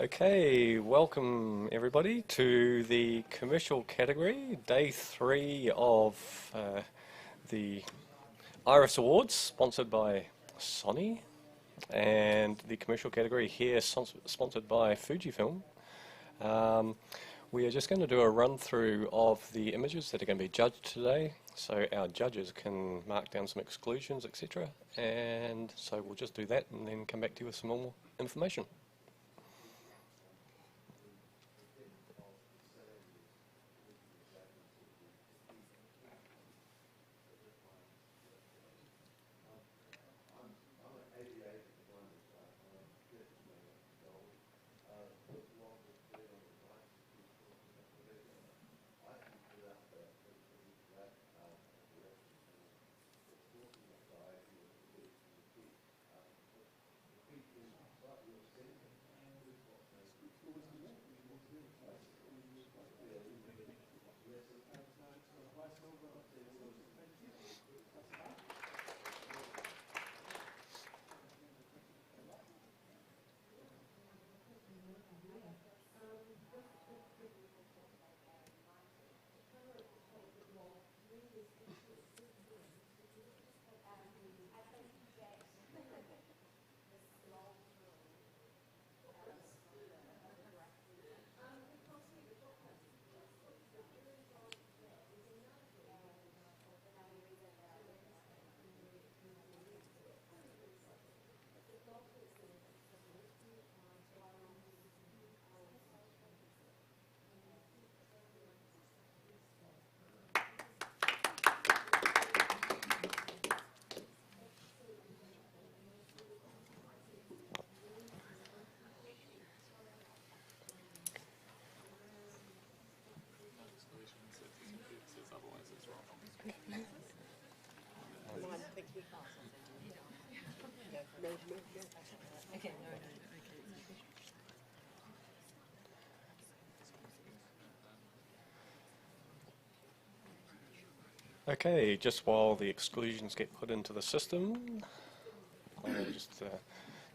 Okay, welcome everybody to the commercial category, day 3 of the Iris Awards, sponsored by Sony, and the commercial category here sponsored by Fujifilm. We are just going to do a run through of the images that are going to be judged today, so our judges can mark down some exclusions, etc. And so we'll just do that and then come back to you with some more information. Okay, just while the exclusions get put into the system, I'll just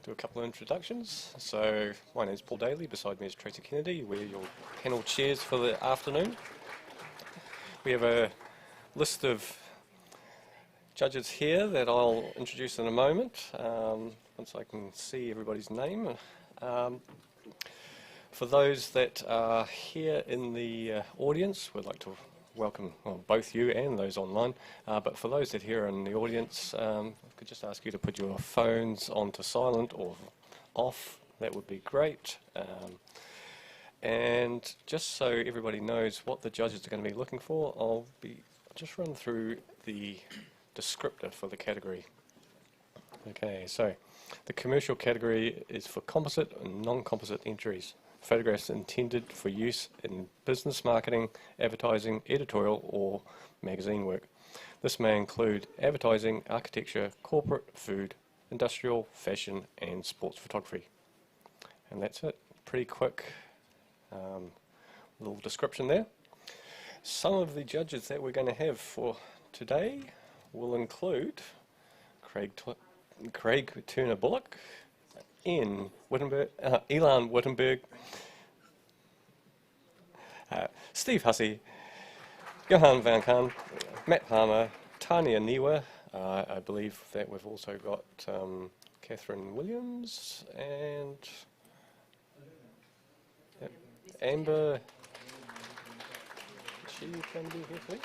do a couple of introductions. So, my name is Paul Daly, beside me is Tracy Kennedy. We're your panel chairs for the afternoon. We have a list of judges here that I'll introduce in a moment, once I can see everybody's name. For those that are here in the audience, we'd like to welcome both you and those online, but for those that are here in the audience, I could just ask you to put your phones onto silent or off. That would be great. And just so everybody knows what the judges are going to be looking for, I'll just run through the descriptor for the category. Okay, so the commercial category is for composite and non-composite entries. Photographs intended for use in business marketing, advertising, editorial or magazine work. This may include advertising, architecture, corporate, food, industrial, fashion and sports photography. And that's it. Pretty quick little description there. Some of the judges that we're going to have for today will include Craig Turner Bullock, Elan Wittenberg, Steve Hussey, Johan Van Kaan, Matt Palmer, Tania Niwa. I believe that we've also got Catherine Williams and Amber. Is she going to be here too?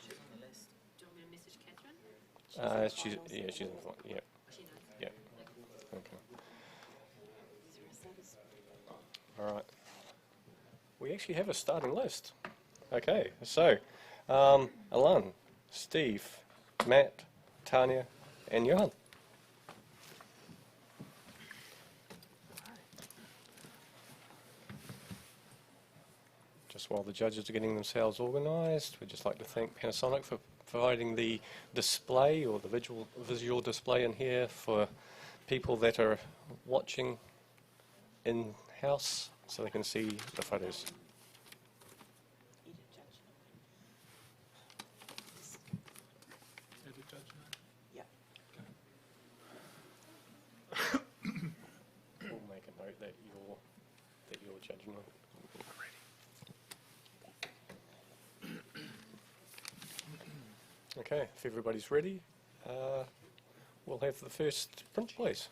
She's on the list. Do you want me to message Catherine? She's in the front. Yeah. Yeah. Okay. All right. We actually have a starting list. Okay, so Alan, Steve, Matt, Tania, and Johan. Just while the judges are getting themselves organised, we'd just like to thank Panasonic for providing the display or the visual display in here for people that are watching in-house so they can see the photos. We'll make a note that your that you're judging on. Okay, if everybody's ready, we'll have the first print, please.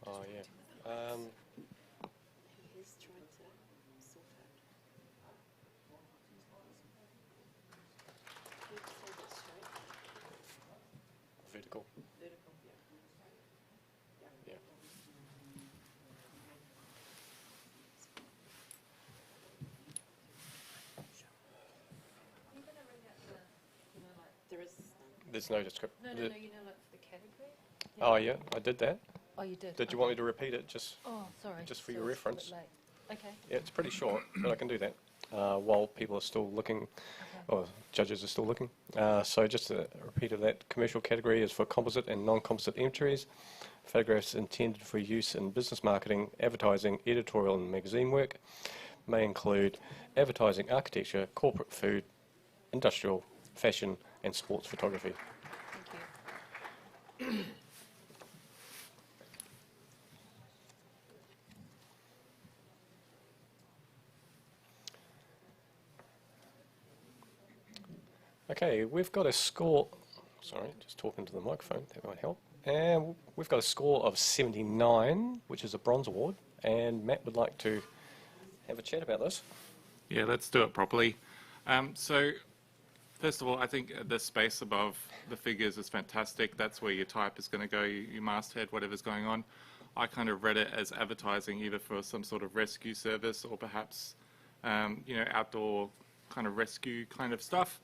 Oh, yeah. He's trying to sort out. Can you just hold it straight? Vertical. Vertical, yeah. Yeah. Are you going to ring out the, like, there is There's no description. no, like the category? Oh, yeah, I did that. Oh, you did? Did you want me to repeat it just? Oh, sorry. just for So your it's a bit reference? late. Okay. Yeah, it's pretty short, but I can do that while people are still looking, or judges are still looking. So just a repeat of that. Commercial category is for composite and non-composite entries. Photographs intended for use in business marketing, advertising, editorial and magazine work. May include advertising, architecture, corporate food, industrial, fashion and sports photography. Thank you. Okay, we've got a score, sorry, just talking to the microphone, that might help. And we've got a score of 79, which is a bronze award, and Matt would like to have a chat about this. Yeah, let's do it properly. So, first of all, I think the space above the figures is fantastic. That's where your type is going to go, your masthead, whatever's going on. I kind of read it as advertising either for some sort of rescue service or perhaps, outdoor kind of rescue kind of stuff.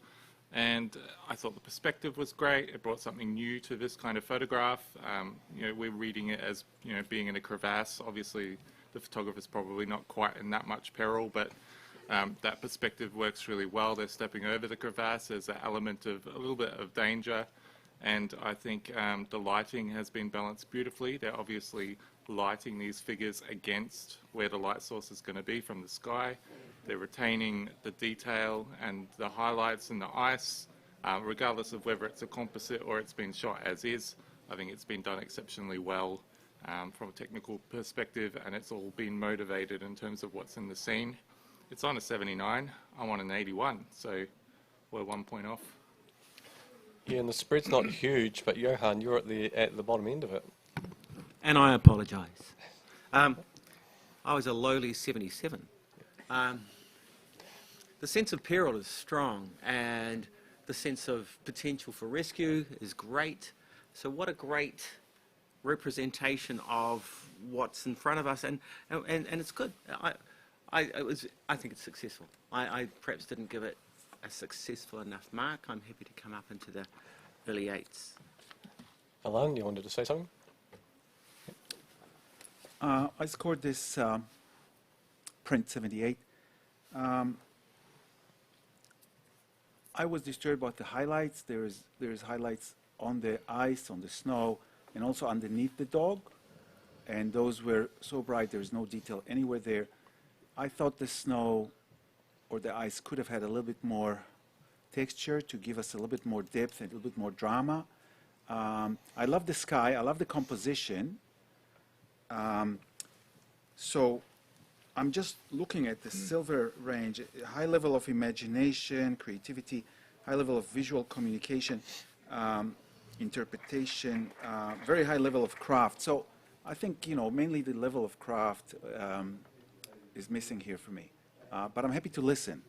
And I thought the perspective was great. It brought something new to this kind of photograph. We're reading it as, being in a crevasse. Obviously, the photographer's probably not quite in that much peril, but that perspective works really well. They're stepping over the crevasse. There's an element of a little bit of danger. And I think the lighting has been balanced beautifully. They're obviously lighting these figures against where the light source is going to be from the sky. They're retaining the detail and the highlights in the ice, regardless of whether it's a composite or it's been shot as is. I think it's been done exceptionally well from a technical perspective, and it's all been motivated in terms of what's in the scene. It's on a 79. I'm on an 81, so we're 1 point off. Yeah, and the spread's not huge, but Johan, you're at the bottom end of it. And I apologise. I was a lowly 77. The sense of peril is strong, and the sense of potential for rescue is great. So what a great representation of what's in front of us, and it's good. I think it's successful. I perhaps didn't give it a successful enough mark. I'm happy to come up into the early 8s. Alan, you wanted to say something? I scored this print 78. I was disturbed about the highlights. There's highlights on the ice, on the snow, and also underneath the dog. And those were so bright, there's no detail anywhere there. I thought the snow or the ice could have had a little bit more texture to give us a little bit more depth and a little bit more drama. I love the sky. I love the composition. So I'm just looking at the silver range, a high level of imagination, creativity, high level of visual communication, interpretation, very high level of craft. So I think, mainly the level of craft is missing here for me. But I'm happy to listen.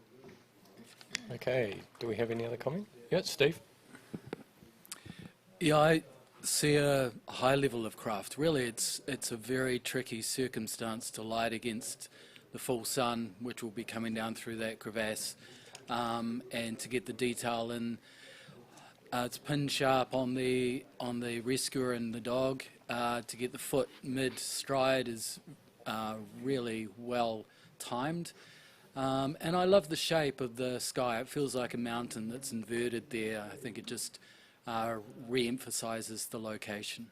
Okay, do we have any other comment? Yeah, Steve. Yeah, I see a high level of craft. Really, it's a very tricky circumstance to light against the full sun, which will be coming down through that crevasse, and to get the detail in. It's pin sharp on the rescuer and the dog. To get the foot mid stride is really well timed. And I love the shape of the sky. It feels like a mountain that's inverted there. I think it just re-emphasizes the location.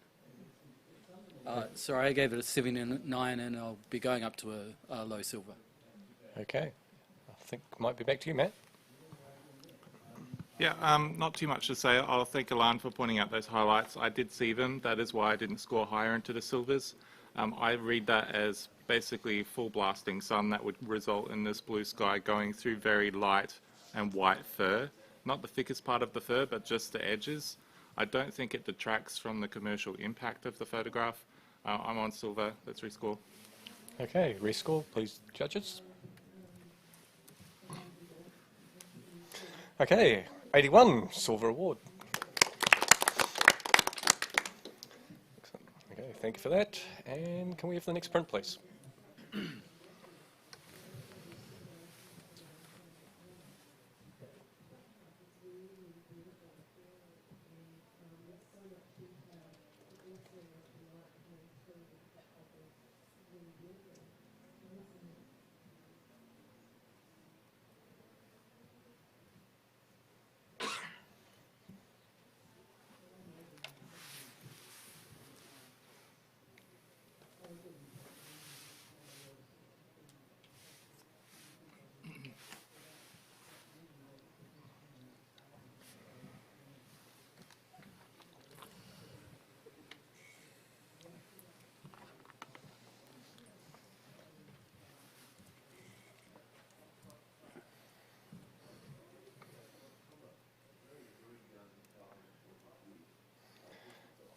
Sorry, I gave it a 79 and I'll be going up to a low silver. Okay, I think might be back to you, Matt. Yeah, not too much to say. I'll thank Alan for pointing out those highlights. I did see them. That is why I didn't score higher into the silvers. I read that as basically full blasting sun that would result in this blue sky going through very light and white fur. Not the thickest part of the fur, but just the edges. I don't think it detracts from the commercial impact of the photograph. I'm on silver. Let's rescore. Okay, rescore, please, judges. Okay, 81, silver award. Excellent. Okay, thank you for that. And can we have the next print, please?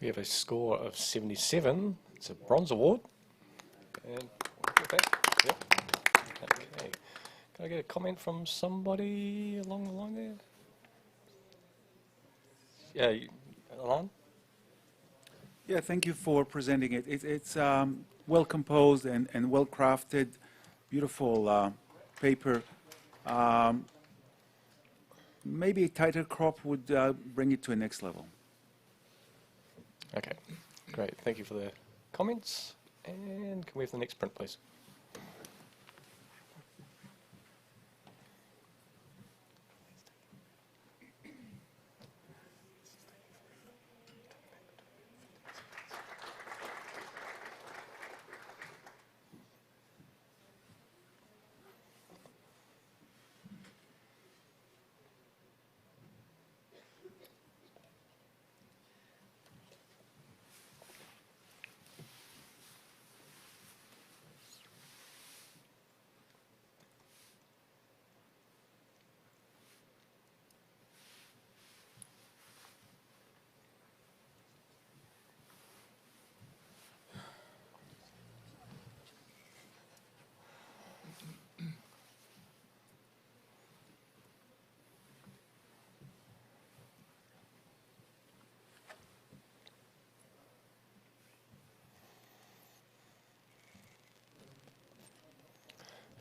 We have a score of 77. It's a bronze award. And we'll get that. Yep. Okay. Can I get a comment from somebody along the line there? Yeah, Alan? Yeah, thank you for presenting it. It's well composed and well crafted, beautiful paper. Maybe a tighter crop would bring it to a next level. Okay, great. Thank you for the comments. And can we have the next print, please?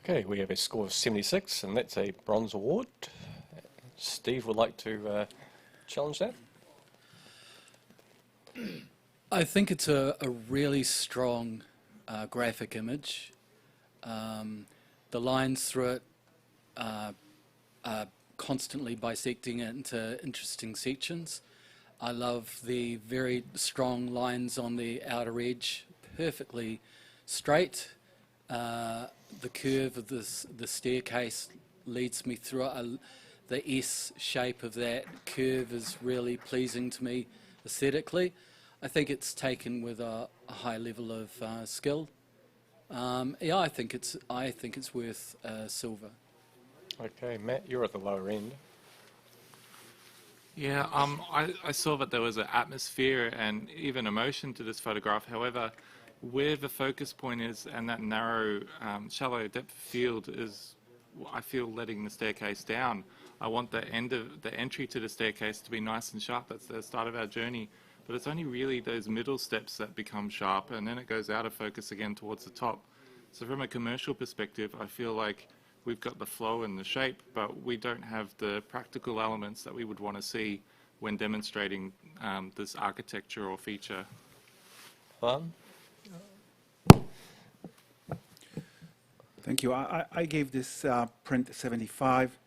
Okay, we have a score of 76, and that's a bronze award. Steve would like to challenge that. I think it's a really strong graphic image. The lines through it are constantly bisecting it into interesting sections. I love the very strong lines on the outer edge, perfectly straight. The curve of the staircase leads me through it. The S shape of that curve is really pleasing to me aesthetically. I think it's taken with a high level of skill. Yeah, I think it's worth silver. Okay, Matt, you're at the lower end. Yeah, I saw that there was an atmosphere and even emotion to this photograph. However, where the focus point is and that narrow, shallow depth of field is, I feel, letting the staircase down. I want the entry to the staircase to be nice and sharp. That's the start of our journey. But it's only really those middle steps that become sharp, and then it goes out of focus again towards the top. So from a commercial perspective, I feel like we've got the flow and the shape, but we don't have the practical elements that we would want to see when demonstrating this architecture or feature. Alan? Thank you. I gave this print 75.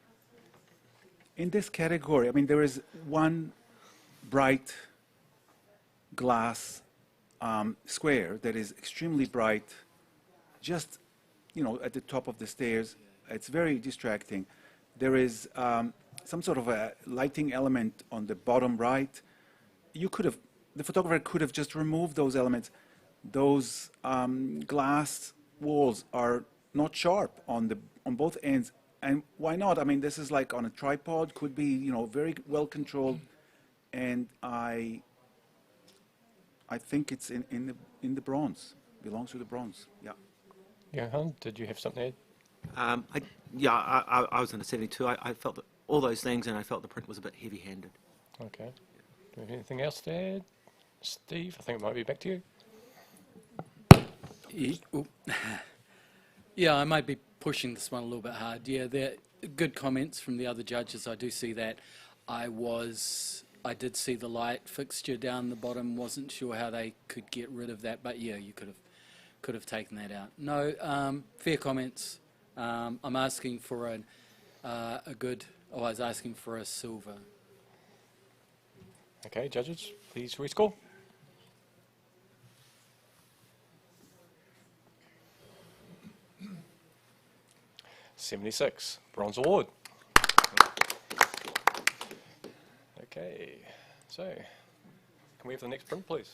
In this category, I mean, there is one bright glass square that is extremely bright, just, you know, at the top of the stairs. It's very distracting. There is some sort of a lighting element on the bottom right. The photographer could have just removed those elements. Those glass walls are not sharp on both ends, and why not? I mean, this is like on a tripod, could be, very well controlled, and I think it's in the bronze, belongs to the bronze. Yeah. Johan, did you have something to add? I was in a 72. I felt that all those things, and I felt the print was a bit heavy-handed. Okay. Do you have anything else to add? Steve, I think it might be back to you. Yeah, I might be pushing this one a little bit hard. Yeah, they're good comments from the other judges. I do see that. I did see the light fixture down the bottom. Wasn't sure how they could get rid of that, but yeah, you could have taken that out. No, fair comments. I'm asking for I was asking for a silver. Okay, judges, please rescore. $76, bronze award. Okay, so can we have the next print, please?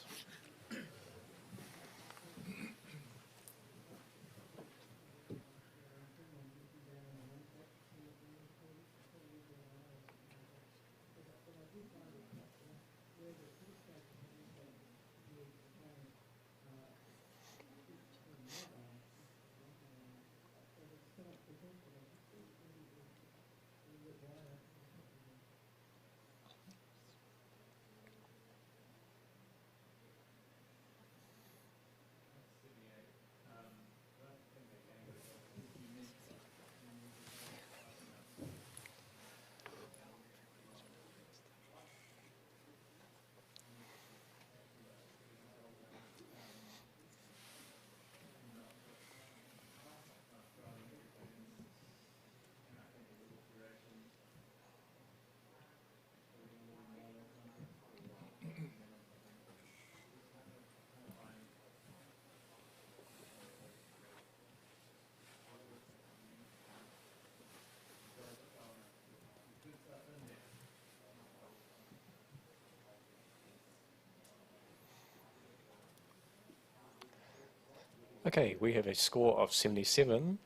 Okay, we have a score of 77,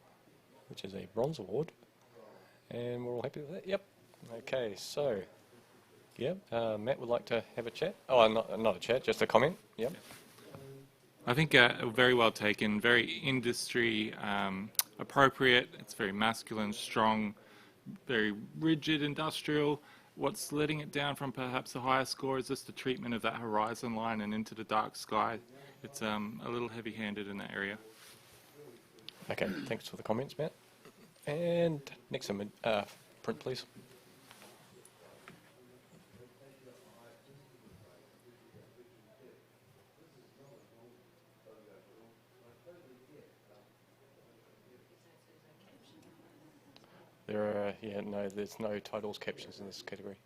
which is a bronze award, and we're all happy with that. Yep. Okay, so, yep, Matt would like to have a chat. Oh, not a chat, just a comment. Yep. I think very well taken, very industry appropriate. It's very masculine, strong, very rigid industrial. What's letting it down from perhaps a higher score is just the treatment of that horizon line and into the dark sky. It's a little heavy-handed in that area. Okay, thanks for the comments, Matt. And next print, please. There's no titles, captions in this category.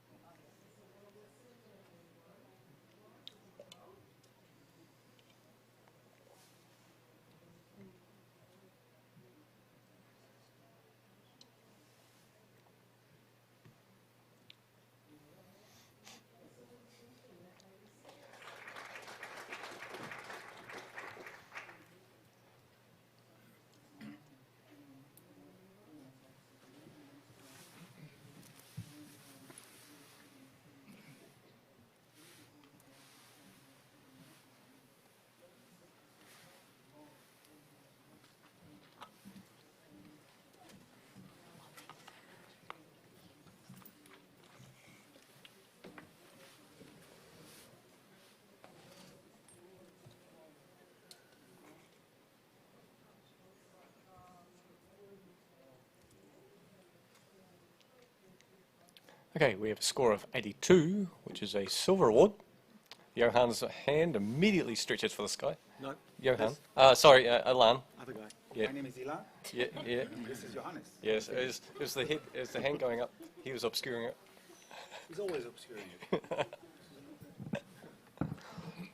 Okay, we have a score of 82, which is a silver award. Johan's hand immediately stretches for the sky. No. Johan. Sorry, Alan. Other guy. Yeah. My name is Ilan. Yeah, yeah. This is Johannes. Yes, it was the hand going up. He was obscuring it. He's always obscuring it.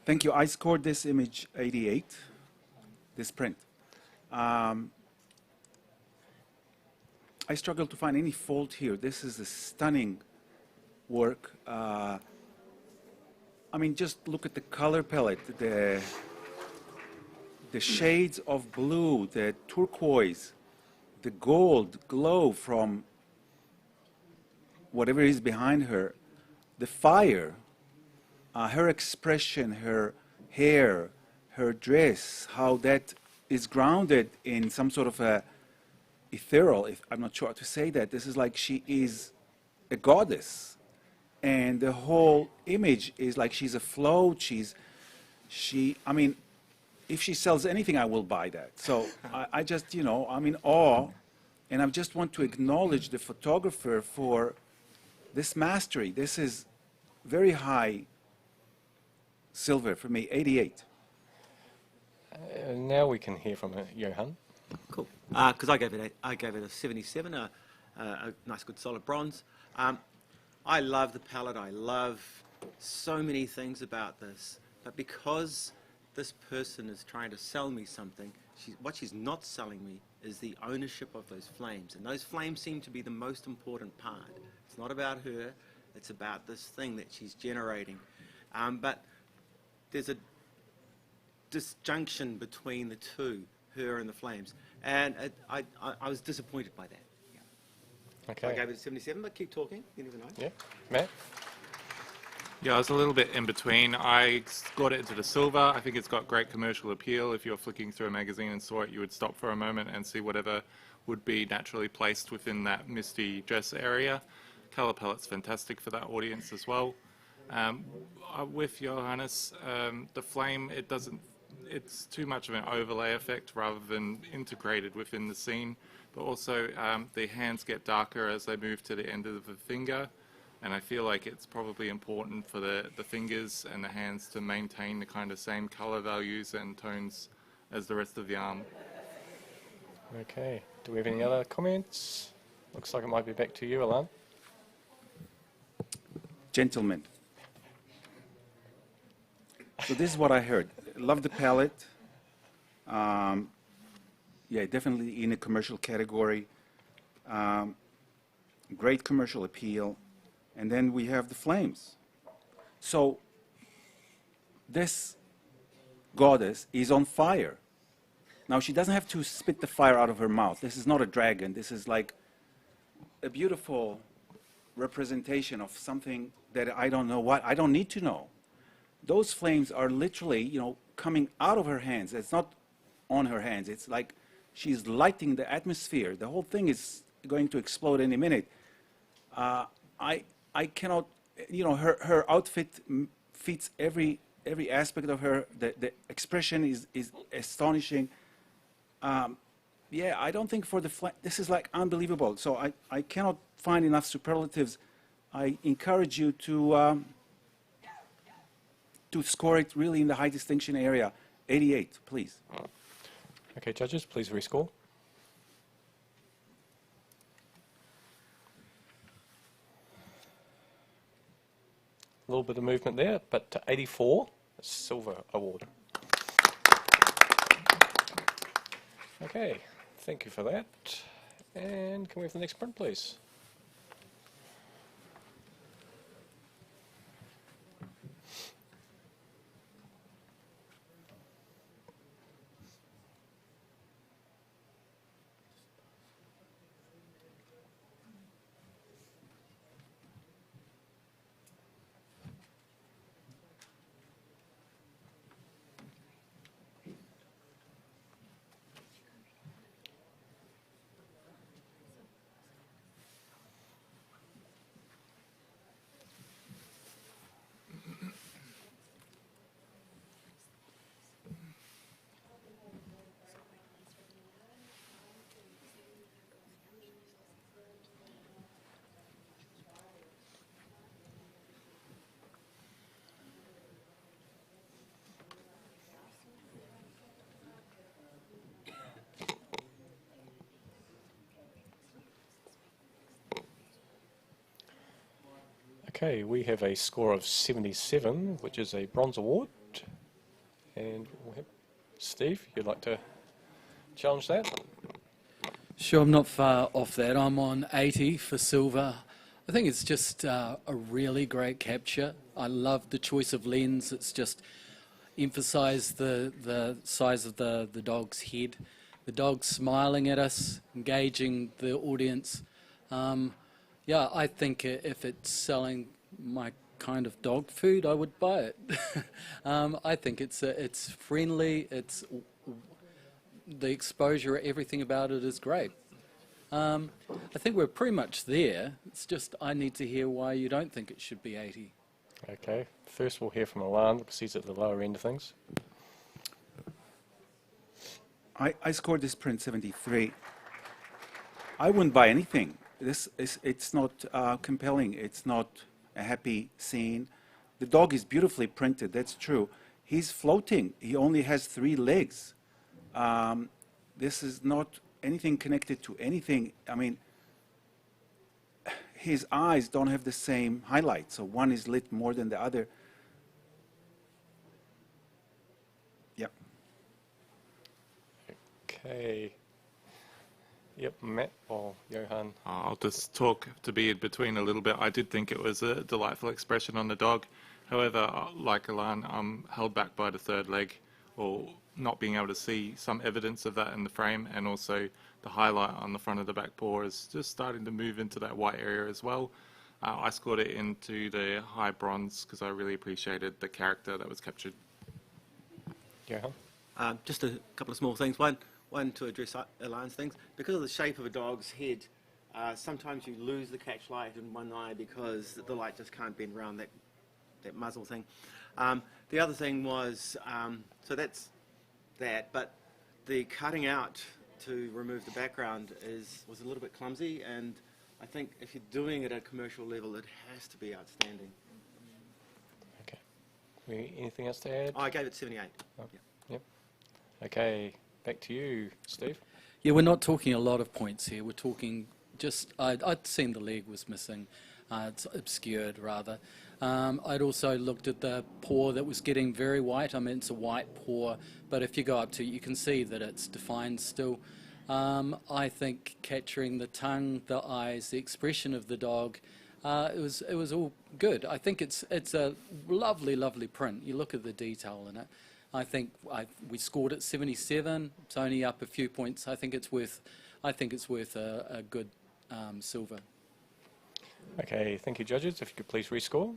Thank you. I scored this image 88, this print. I struggle to find any fault here. This is a stunning work. I mean, just look at the color palette, the shades of blue, the turquoise, the gold glow from whatever is behind her, the fire, her expression, her hair, her dress, how that is grounded in some sort of a ethereal, if I'm not sure how to say that. This is like she is a goddess. And the whole image is like she's afloat, I mean, if she sells anything, I will buy that. So I just, you know, I'm in awe, and I just want to acknowledge the photographer for this mastery. This is very high silver for me, 88. Now we can hear from Johan. Cool. Because I gave it a 77, a nice good solid bronze. I love the palette. I love so many things about this, but because this person is trying to sell me something, what she's not selling me is the ownership of those flames, and those flames seem to be the most important part. It's not about her, it's about this thing that she's generating. But there's a disjunction between the two, her and the flames, and I was disappointed by that. Okay. I gave it a 77, but keep talking, you never know. Yeah. Matt? Yeah, I was a little bit in between. I got it into the silver. I think it's got great commercial appeal. If you're flicking through a magazine and saw it, you would stop for a moment and see whatever would be naturally placed within that misty dress area. Color palette's fantastic for that audience as well. With Johannes, the flame, it's too much of an overlay effect rather than integrated within the scene. But also, the hands get darker as they move to the end of the finger. And I feel like it's probably important for the fingers and the hands to maintain the kind of same color values and tones as the rest of the arm. Okay. Do we have any other comments? Looks like it might be back to you, Alan. Gentlemen. So this is what I heard. Love the palette. Yeah, definitely in a commercial category. Great commercial appeal. And then we have the flames. So this goddess is on fire. Now, she doesn't have to spit the fire out of her mouth. This is not a dragon. This is like a beautiful representation of something that I don't know what. I don't need to know. Those flames are literally, you know, coming out of her hands. It's not on her hands. It's like she's lighting the atmosphere. The whole thing is going to explode any minute. I cannot, you know, her outfit fits every aspect of her. The expression is astonishing. Yeah, I don't think for this is like unbelievable. So I cannot find enough superlatives. I encourage you to score it really in the high distinction area. 88, please. Okay, judges, please rescore. A little bit of movement there, but to 84, silver award. Okay, thank you for that. And can we have the next print, please? Okay, we have a score of 77, which is a bronze award. And we'll have Steve, you'd like to challenge that? Sure, I'm not far off that. I'm on 80 for silver. I think it's just a really great capture. I love the choice of lens. It's just emphasised the size of the dog's head. The dog smiling at us, engaging the audience. Yeah, I think if it's selling my kind of dog food, I would buy it. I think it's friendly. It's the exposure, everything about it is great. I think we're pretty much there. It's just I need to hear why you don't think it should be 80. Okay, first we'll hear from Alan because he's at the lower end of things. I scored this print 73. I wouldn't buy anything. It's not compelling. It's not a happy scene. The dog is beautifully printed, that's true. He's floating. He only has 3 legs. This is not anything connected to anything. I mean, his eyes don't have the same highlights, so one is lit more than the other. Yep. Okay. Yep, Matt or Johan. I'll just talk to be in between a little bit. I did think it was a delightful expression on the dog. However, like Alan, I'm held back by the third leg, or not being able to see some evidence of that in the frame, and also the highlight on the front of the back paw is just starting to move into that white area as well. I scored it into the high bronze because I really appreciated the character that was captured. Johan? Just a couple of small things. One to address Alan's things. Because of the shape of a dog's head, sometimes you lose the catch light in one eye because the light just can't bend around that muzzle thing. The other thing was, so that's that, but the cutting out to remove the background was a little bit clumsy, and I think if you're doing it at a commercial level, it has to be outstanding. Okay. Anything else to add? I gave it 78. Oh, Yeah. Yep. Okay, back to you, Steve. Yeah, we're not talking a lot of points here. We're talking just, I'd seen the leg was missing. It's obscured, rather. I'd also looked at the paw that was getting very white. I mean, it's a white paw, but if you go up to it, you can see that it's defined still. I think capturing the tongue, the eyes, the expression of the dog, it was all good. I think it's a lovely, lovely print. You look at the detail in it. I think we scored at 77. It's only up a few points. I think it's worth a good silver. Okay, thank you, judges. If you could please rescore.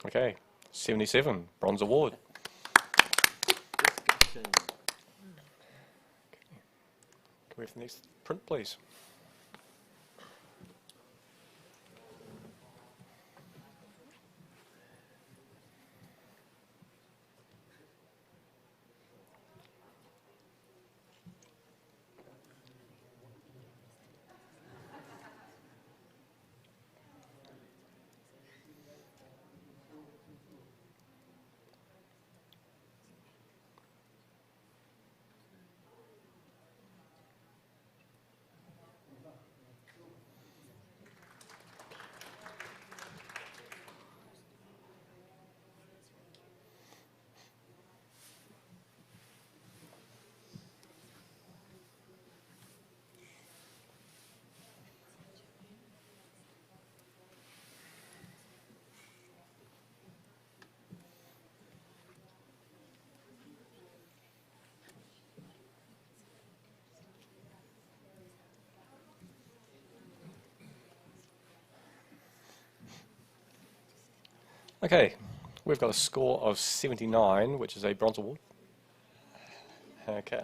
Okay, 77, bronze award. Discussion. Can we have the next print, please? Okay, we've got a score of 79, which is a bronze award. Okay,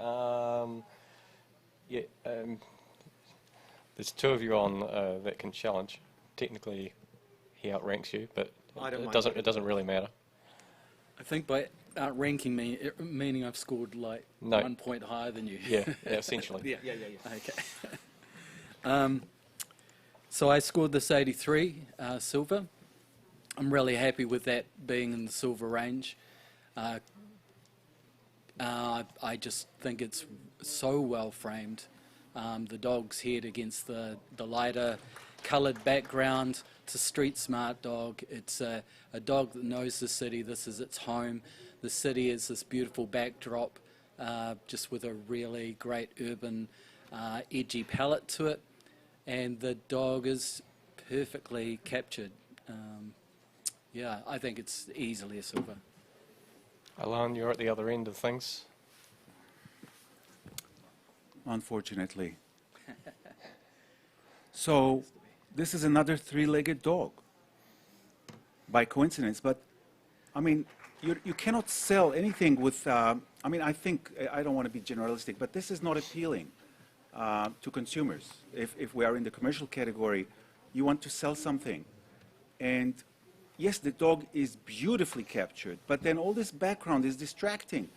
there's 2 of you on that can challenge. Technically, he outranks you, but it doesn't really matter. I think by outranking me, meaning I've scored like No. 1 point higher than you. Yeah, essentially. Yeah. Okay. So I scored this 83 silver. I'm really happy with that being in the silver range. I just think it's so well framed. The dog's head against the lighter coloured background. It's a street smart dog. It's a dog that knows the city. This is its home. the city is this beautiful backdrop, just with a really great urban, edgy palette to it, and the dog is perfectly captured. Yeah, I think it's easily a silver. Alan, you're at the other end of things. Unfortunately. So this is another three-legged dog by coincidence, but I mean, you cannot sell anything with, I mean, I think, I don't want to be generalistic, but this is not appealing to consumers. If we are in the commercial category, you want to sell something. And yes, the dog is beautifully captured, but then all this background is distracting.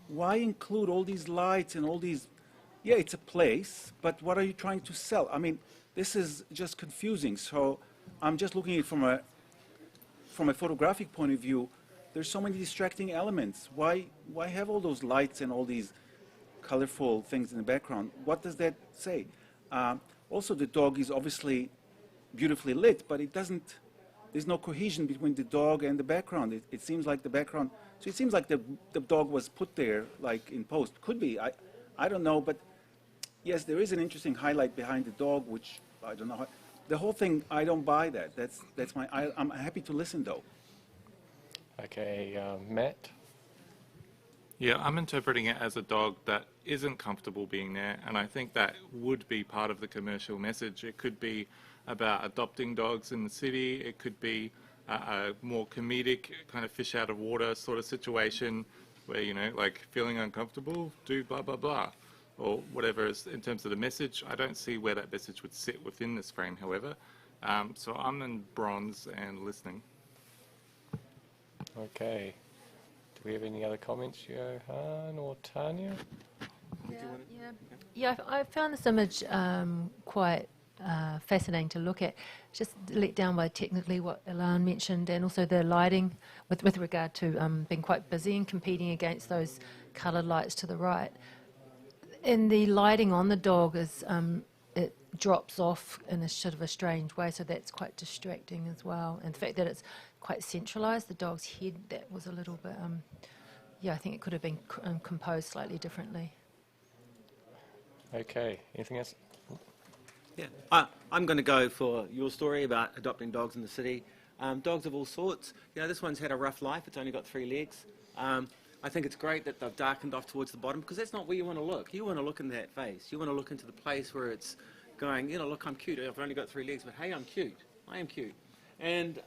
Why include all these lights and all these, yeah, it's a place, but what are you trying to sell? I mean, this is just confusing. So I'm just looking at it from a photographic point of view. There's so many distracting elements. Why have all those lights and all these colorful things in the background? What does that say? Also, the dog is obviously beautifully lit, but it doesn't, there's no cohesion between the dog and the background. It seems like the background, so it seems like the dog was put there like in post. Could be, I don't know, but yes, there is an interesting highlight behind the dog, which I don't know. The whole thing, I don't buy that. That's my, I'm happy to listen though. Okay, Matt? Yeah, I'm interpreting it as a dog that isn't comfortable being there, and I think that would be part of the commercial message. It could be about adopting dogs in the city. It could be a more comedic kind of fish out of water sort of situation where, you know, like feeling uncomfortable, do blah, blah, blah, or whatever is in terms of the message. I don't see where that message would sit within this frame, however. So I'm in bronze and listening. Okay. Do we have any other comments, Johan or Tanya? Yeah, I found this image quite fascinating to look at. Just let down by technically what Ilan mentioned, and also the lighting with regard to being quite busy and competing against those coloured lights to the right. And the lighting on the dog is it drops off in a sort of a strange way, so that's quite distracting as well. And the fact that it's quite centralised, the dog's head, that was a little bit, yeah, I think it could have been composed slightly differently. Okay, anything else? Yeah, I'm going to go for your story about adopting dogs in the city. Dogs of all sorts. You know, this one's had a rough life. It's only got 3 legs. I think it's great that they've darkened off towards the bottom, because that's not where you want to look. You want to look in that face. You want to look into the place where it's going, you know, look, I'm cute. I've only got 3 legs, but hey, I'm cute. I am cute. And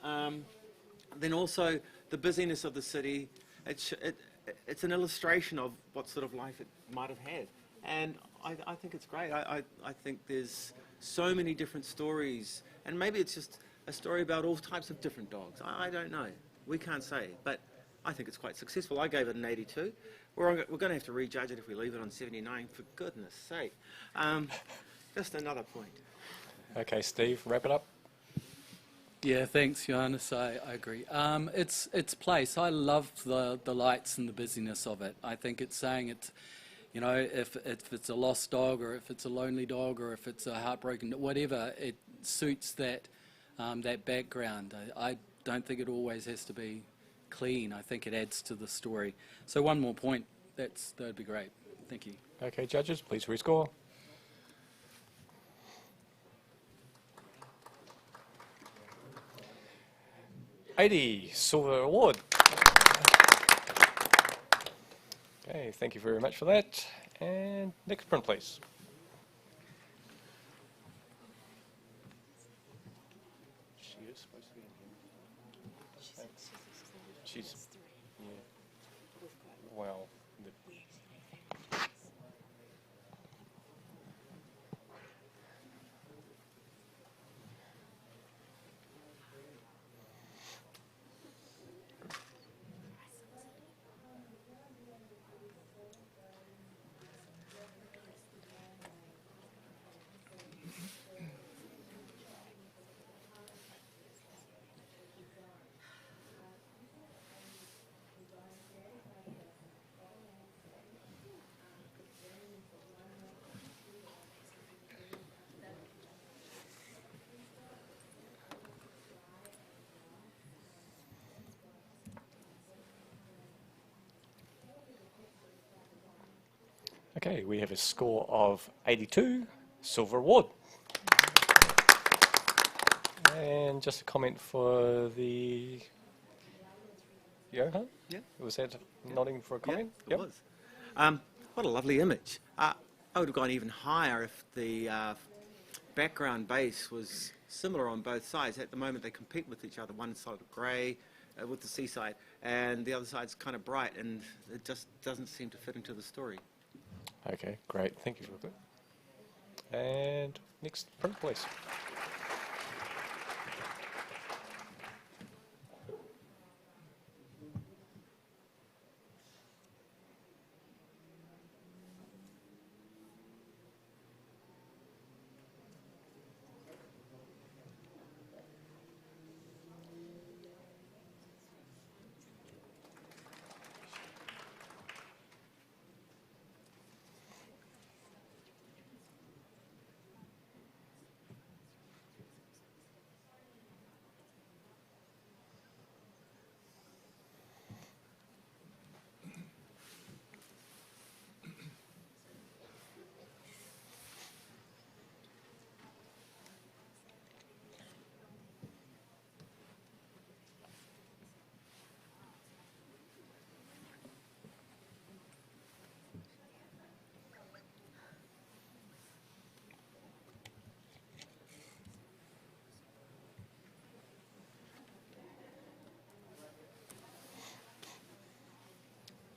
then also the busyness of the city. It's an illustration of what sort of life it might have had. And I think it's great. I think there's so many different stories, and maybe it's just a story about all types of different dogs. I don't know. We can't say, but I think it's quite successful. I gave it an 82. We're going to have to rejudge it if we leave it on 79, for goodness sake. Just another point. Okay, Steve, wrap it up. Yeah, thanks, Johannes. I agree. It's place. I love the lights and the busyness of it. I think it's saying it's, you know, if it's a lost dog, or if it's a lonely dog, or if it's a heartbroken, whatever, it suits that that background. I don't think it always has to be clean. I think it adds to the story. So one more point. That'd be great. Thank you. Okay, judges, please rescore. $80 silver award. Okay, thank you very much for that. And next print, please. She is supposed to be in here. She's, yeah. Well, Okay, we have a score of 82, silver award. And just a comment for the Johan? Yeah. Was that nodding for a comment? Yeah, it was. What a lovely image. I would have gone even higher if the background base was similar on both sides. At the moment, they compete with each other. One side of grey with the seaside, and the other side's kind of bright, and it just doesn't seem to fit into the story. Okay, great. Thank you for that. And next print, please.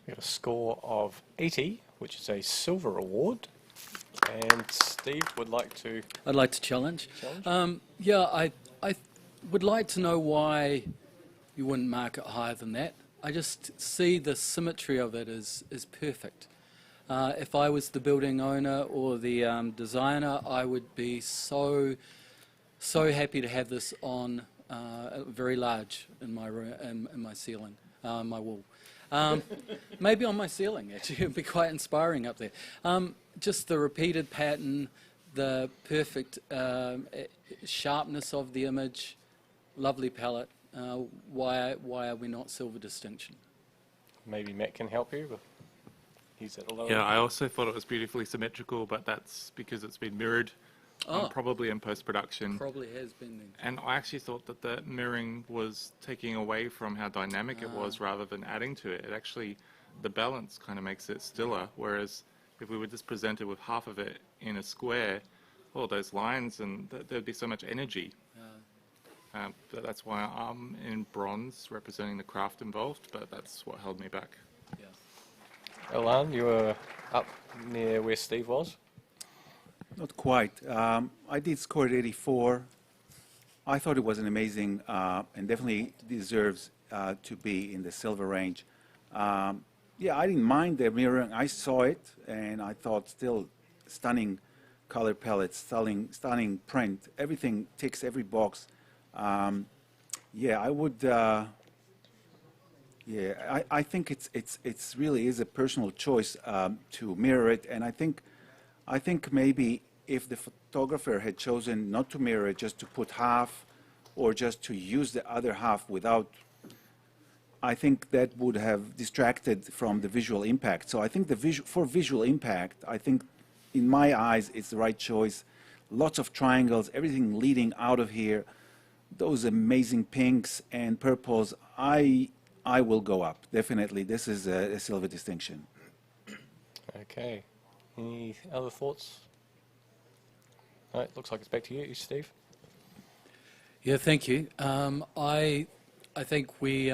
We got a score of 80, which is a silver award. And Steve would like to... I'd like to challenge. Yeah, I would like to know why you wouldn't mark it higher than that. I just see the symmetry of it is perfect. If I was the building owner or the designer, I would be so happy to have this on very large in my room, in my ceiling, my wall. Maybe on my ceiling, actually. It would be quite inspiring up there. Just the repeated pattern, the perfect sharpness of the image, lovely palette. Why are we not silver distinction? Maybe Matt can help you. But he's at a lower... Yeah, I also thought it was beautifully symmetrical, but that's because it's been mirrored, probably in post-production. Probably has been then. And I actually thought that the mirroring was taking away from how dynamic it was rather than adding to it. It actually, the balance kind of makes it stiller, whereas if we were just presented with half of it in a square, all those lines, and there'd be so much energy. But that's why I'm in bronze, representing the craft involved, but that's what held me back. Yeah. Elan, you were up near where Steve was. Not quite. I did score at 84. I thought it was an amazing and definitely deserves to be in the silver range. Yeah, I didn't mind the mirroring. I saw it, and I thought still stunning color palette, stunning print. Everything ticks every box. Yeah, I would. Yeah, I think it's really is a personal choice to mirror it, and I think maybe if the photographer had chosen not to mirror it, just to put half, or just to use the other half without, I think that would have distracted from the visual impact. So I think for visual impact, I think in my eyes it's the right choice. Lots of triangles, everything leading out of here. Those amazing pinks and purples, I will go up, definitely. This is a silver distinction. Okay. Any other thoughts? All right, looks like it's back to you, Steve. Yeah, thank you. I think we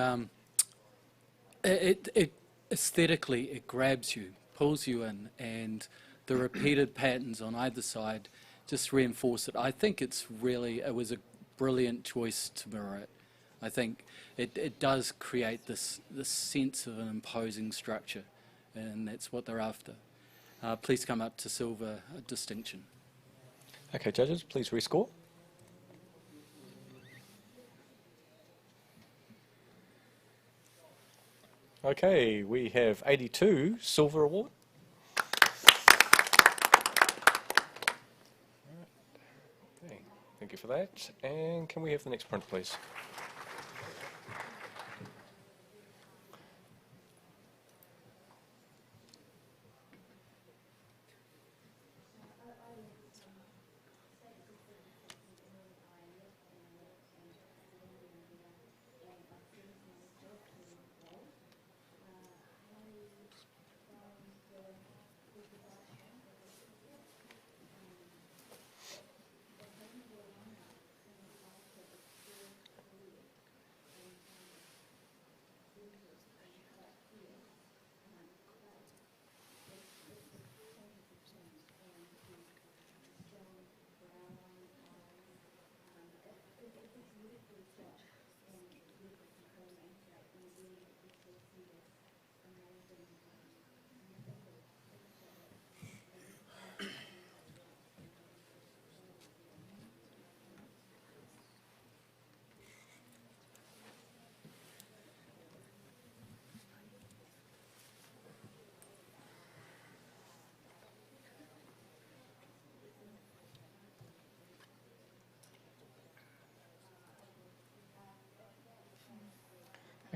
it aesthetically it grabs you, pulls you in, and the repeated patterns on either side just reinforce it. I think it was a brilliant choice to mirror it. I think it does create this sense of an imposing structure, and that's what they're after. Please come up to silver distinction. Okay, judges, please rescore. Okay, we have 82, silver award. Okay, thank you for that. And can we have the next print, please?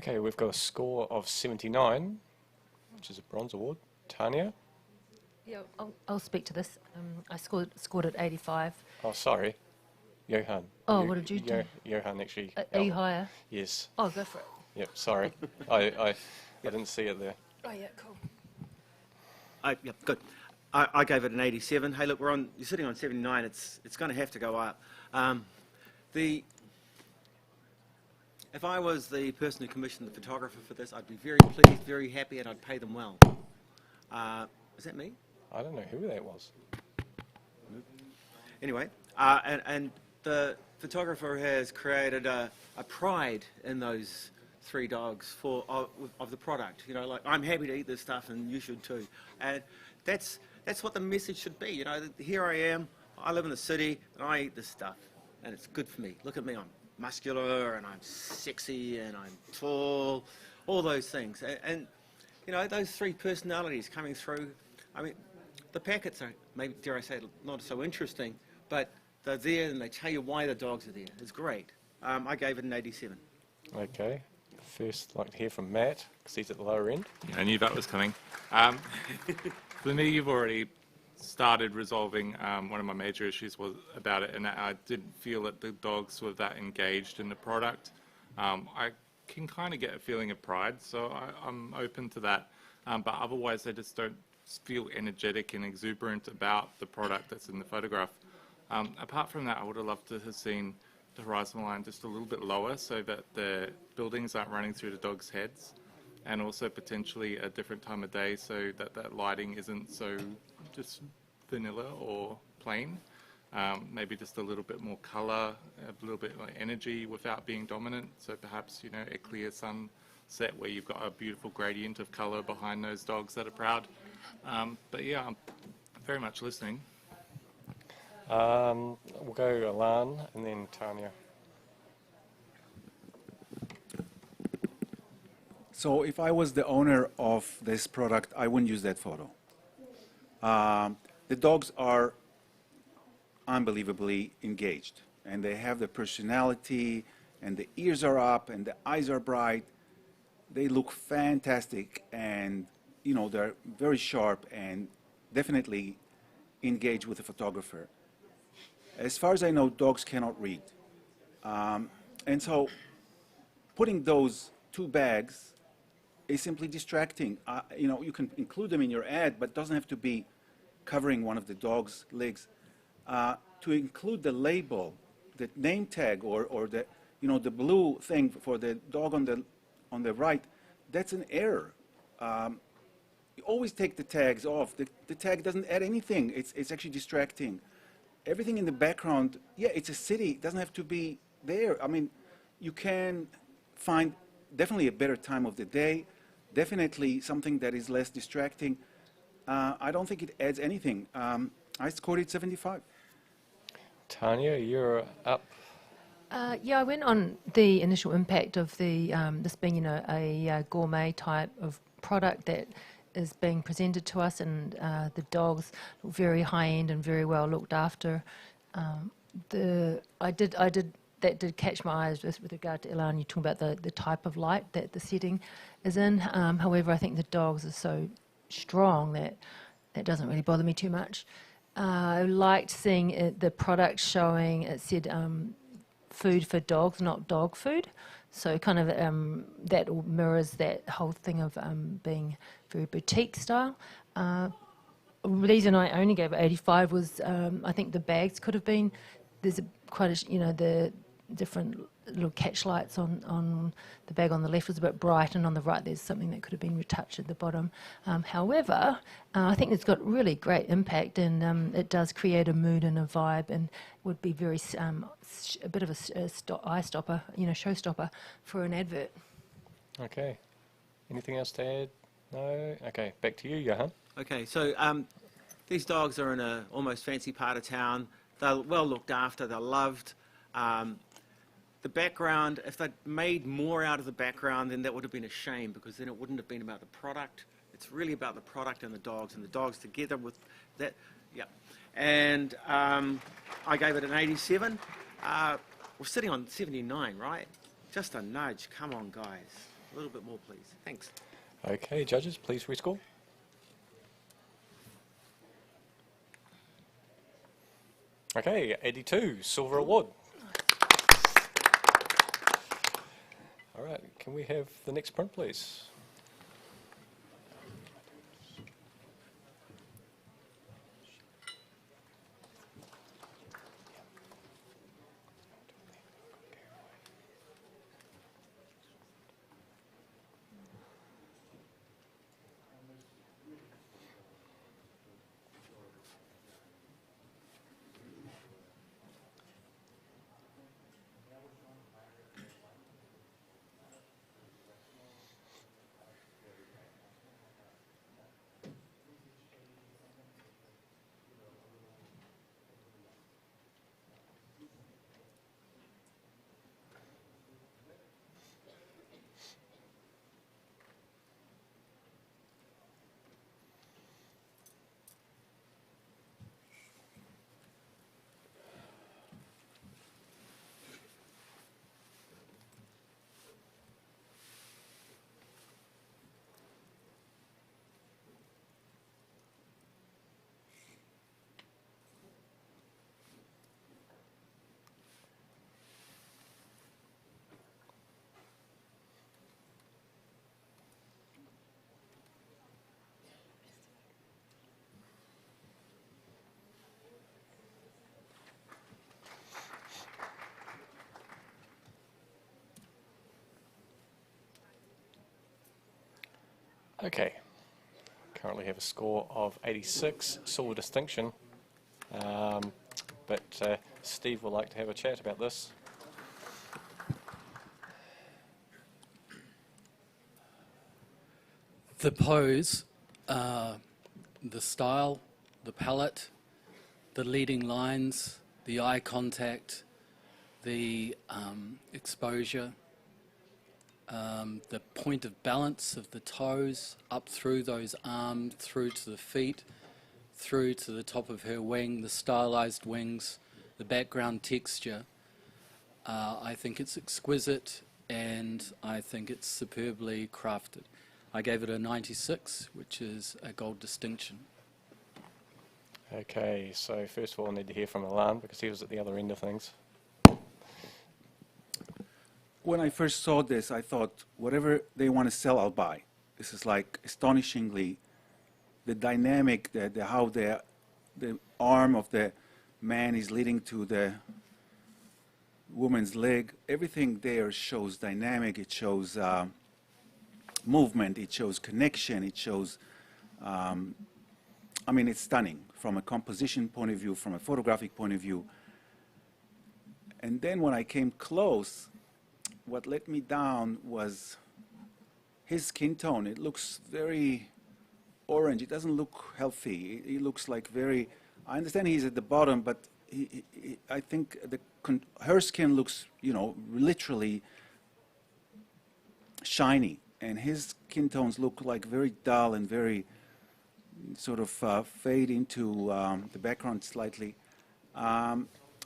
Okay, we've got a score of 79, which is a bronze award. Tanya? Yeah, I'll speak to this. I scored at 85. Oh, sorry. Johan. Oh, what did you do? Johan actually. Are you higher? Yes. Oh, go for it. Yep, sorry. I didn't see it there. Oh, yeah, cool. Yep, good. I gave it an 87. Hey, look, you're sitting on 79. It's going to have to go up. If I was the person who commissioned the photographer for this, I'd be very pleased, very happy, and I'd pay them well. Is that me? I don't know who that was. Anyway, and the photographer has created a pride in those 3 dogs of the product. You know, like, I'm happy to eat this stuff, and you should too. And that's what the message should be. You know, here I am. I live in the city, and I eat this stuff, and it's good for me. Look at me. I'm muscular, and I'm sexy, and I'm tall. All those things, and you know, those 3 personalities coming through. I mean, the packets are, maybe, dare I say, not so interesting, but they're there and they tell you why the dogs are there. It's great. I gave it an 87. Okay. First, I'd like to hear from Matt, because he's at the lower end. Yeah, I knew that was coming. For me, you've already started resolving one of my major issues was about it, and I didn't feel that the dogs were that engaged in the product. I can kind of get a feeling of pride, so I'm open to that. But otherwise, they just don't feel energetic and exuberant about the product that's in the photograph. Apart from that, I would have loved to have seen the horizon line just a little bit lower so that the buildings aren't running through the dogs' heads, and also potentially a different time of day so that that lighting isn't so just vanilla or plain. Maybe just a little bit more colour, a little bit more energy without being dominant. So perhaps, you know, a clear sunset where you've got a beautiful gradient of colour behind those dogs that are proud. But yeah, I'm very much listening. We'll go Alan and then Tanya. So if I was the owner of this product, I wouldn't use that photo. The dogs are unbelievably engaged, and they have the personality, and the ears are up, and the eyes are bright. They look fantastic, and you know, they're very sharp and definitely engage with the photographer. As far as I know, dogs cannot read. And so putting those 2 bags is simply distracting. You know, you can include them in your ad, but it doesn't have to be covering one of the dog's legs. To include the label, the name tag, or the, you know, the blue thing for the dog on the right, that's an error. You always take the tags off. The tag doesn't add anything. It's actually distracting. Everything in the background, yeah, it's a city. It doesn't have to be there. I mean, you can find definitely a better time of the day, definitely something that is less distracting. I don't think it adds anything. I scored it 75. Tanya, you're up. Yeah, I went on the initial impact of the this being, you know, a gourmet type of product that is being presented to us, and the dogs look very high end and very well looked after. That did catch my eyes with regard to Ilan. You talk about the type of light that the setting is in. However, I think the dogs are so strong that doesn't really bother me too much. I liked seeing the product showing, it said food for dogs, not dog food. So kind of that mirrors that whole thing of being very boutique style. The reason I only gave it 85 was I think the bags could have been, there's quite a, you know, the different little catch lights on the bag on the left was a bit bright, and on the right there's something that could have been retouched at the bottom. However, I think it's got really great impact, and it does create a mood and a vibe, and would be very a bit of a eye stopper, you know, showstopper for an advert. Okay. Anything else to add? No? Okay, back to you, Johan. Okay, so these dogs are in a almost fancy part of town. They're well looked after. They're loved. The background, if they'd made more out of the background, then that would have been a shame, because then it wouldn't have been about the product. It's really about the product and the dogs together with that. Yeah. And I gave it an 87. We're sitting on 79, right? Just a nudge. Come on, guys. A little bit more, please. Thanks. Okay, judges, please rescore. Okay, 82, silver award. All right, can we have the next print, please? Okay, currently have a score of 86, silver distinction, but Steve would like to have a chat about this. The pose, the style, the palette, the leading lines, the eye contact, the exposure, the point of balance of the toes up through those arms, through to the feet, through to the top of her wing, the stylized wings, the background texture. I think it's exquisite and I think it's superbly crafted. I gave it a 96, which is a gold distinction. Okay, so first of all I need to hear from Alan because he was at the other end of things. When I first saw this, I thought, whatever they want to sell, I'll buy. This is like astonishingly the dynamic, how the arm of the man is leading to the woman's leg. Everything there shows dynamic. It shows movement. It shows connection. It shows. I mean, it's stunning from a composition point of view, from a photographic point of view. And then when I came close, what let me down was his skin tone. It looks very orange. It doesn't look healthy. It looks like very, I understand he's at the bottom, but I think her skin looks, you know, literally shiny. And his skin tones look like very dull and very sort of fade into the background slightly.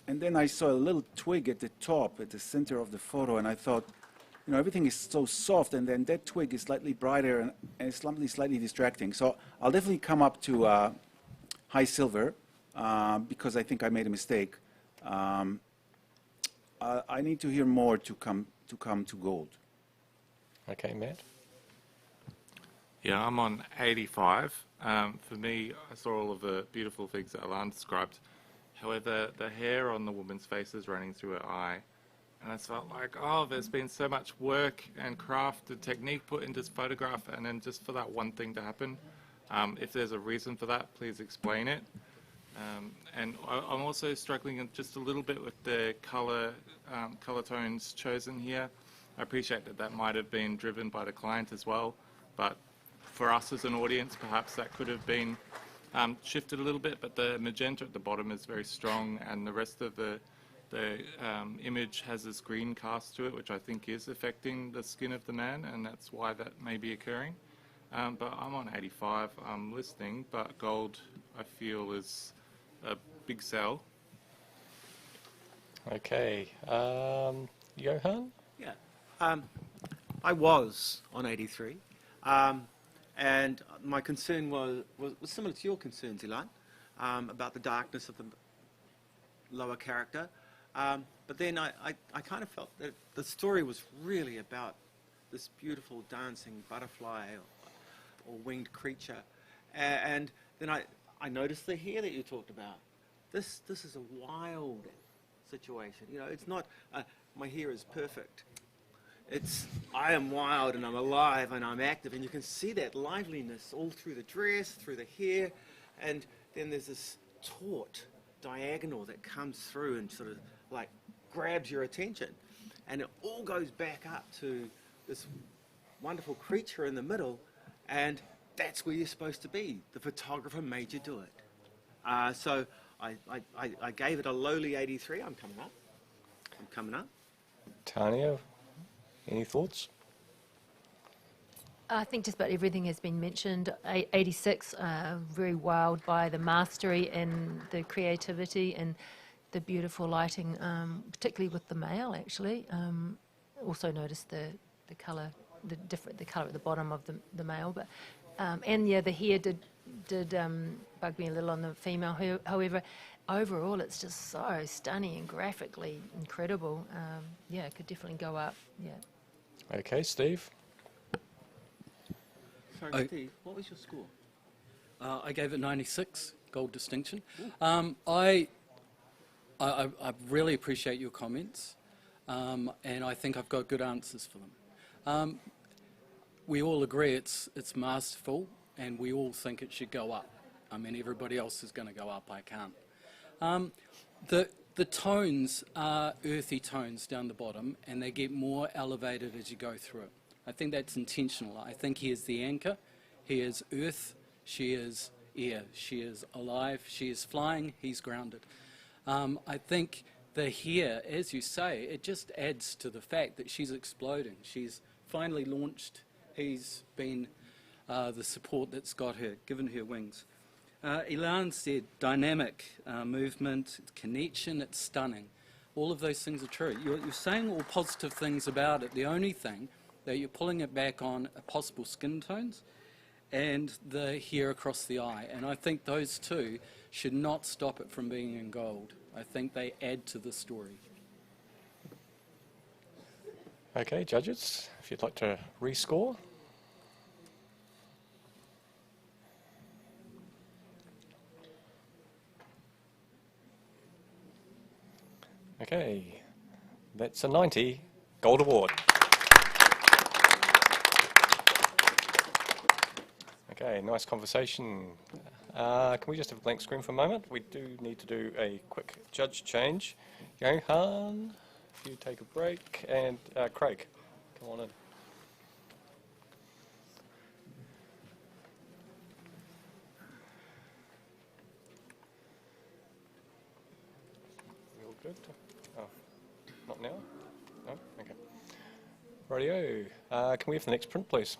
And then I saw a little twig at the top, at the center of the photo, and I thought, you know, everything is so soft, and then that twig is slightly brighter and it's slightly distracting. So I'll definitely come up to high silver because I think I made a mistake. I need to hear more to come to gold. Okay, Matt? Yeah, I'm on 85. For me, I saw all of the beautiful things that Alan described. However, the hair on the woman's face is running through her eye. And I felt like, oh, there's been so much work and craft and technique put into this photograph, and then just for that one thing to happen. If there's a reason for that, please explain it. And I'm also struggling just a little bit with the color tones chosen here. I appreciate that might have been driven by the client as well, but for us as an audience, perhaps that could have been shifted a little bit, but the magenta at the bottom is very strong, and the rest of the image has this green cast to it, which I think is affecting the skin of the man, and that's why that may be occurring. But I'm on 85. I'm listening, but gold, I feel, is a big sell. Okay, Johan? Yeah. I was on 83, and my concern was similar to your concerns, Ilan, about the darkness of the lower character. But then I kind of felt that the story was really about this beautiful dancing butterfly or winged creature. And then I noticed the hair that you talked about. This is a wild situation. You know, it's not my hair is perfect. It's I am wild and I'm alive and I'm active, and you can see that liveliness all through the dress, through the hair, and then there's this taut diagonal that comes through and sort of like grabs your attention, and it all goes back up to this wonderful creature in the middle, and that's where you're supposed to be. The photographer made you do it. So I gave it a lowly 83. I'm coming up. Tanya, any thoughts? I think just about everything has been mentioned. 86, very wowed by the mastery and the creativity and the beautiful lighting, particularly with the male. Actually, also noticed the colour, the colour at the bottom of the male, but and yeah, the hair did bug me a little on the female. However, overall, it's just so stunning and graphically incredible. Yeah, it could definitely go up. Yeah. Okay, Steve. Sorry, Steve, what was your score? I gave it 96, gold distinction. I really appreciate your comments, and I think I've got good answers for them. We all agree it's masterful, and we all think it should go up. I mean, everybody else is going to go up, I can't. The tones are earthy tones down the bottom, and they get more elevated as you go through it. I think that's intentional. I think he is the anchor. He is earth. She is air. She is alive. She is flying. He's grounded. I think the hair, as you say, it just adds to the fact that she's exploding. She's finally launched. He's been the support that's got her, given her wings. Ilan said dynamic movement, connection, it's stunning. All of those things are true. You're saying all positive things about it. The only thing that you're pulling it back on are possible skin tones and the hair across the eye. And I think those two should not stop it from being in gold. I think they add to the story. Okay, judges, if you'd like to rescore. Okay, that's a 90, gold award. Okay, nice conversation. Can we just have a blank screen for a moment? We do need to do a quick judge change. Johan, if you take a break, and Craig, come on in. We all good? Oh, not now? No? Okay. Radio, can we have the next print, please?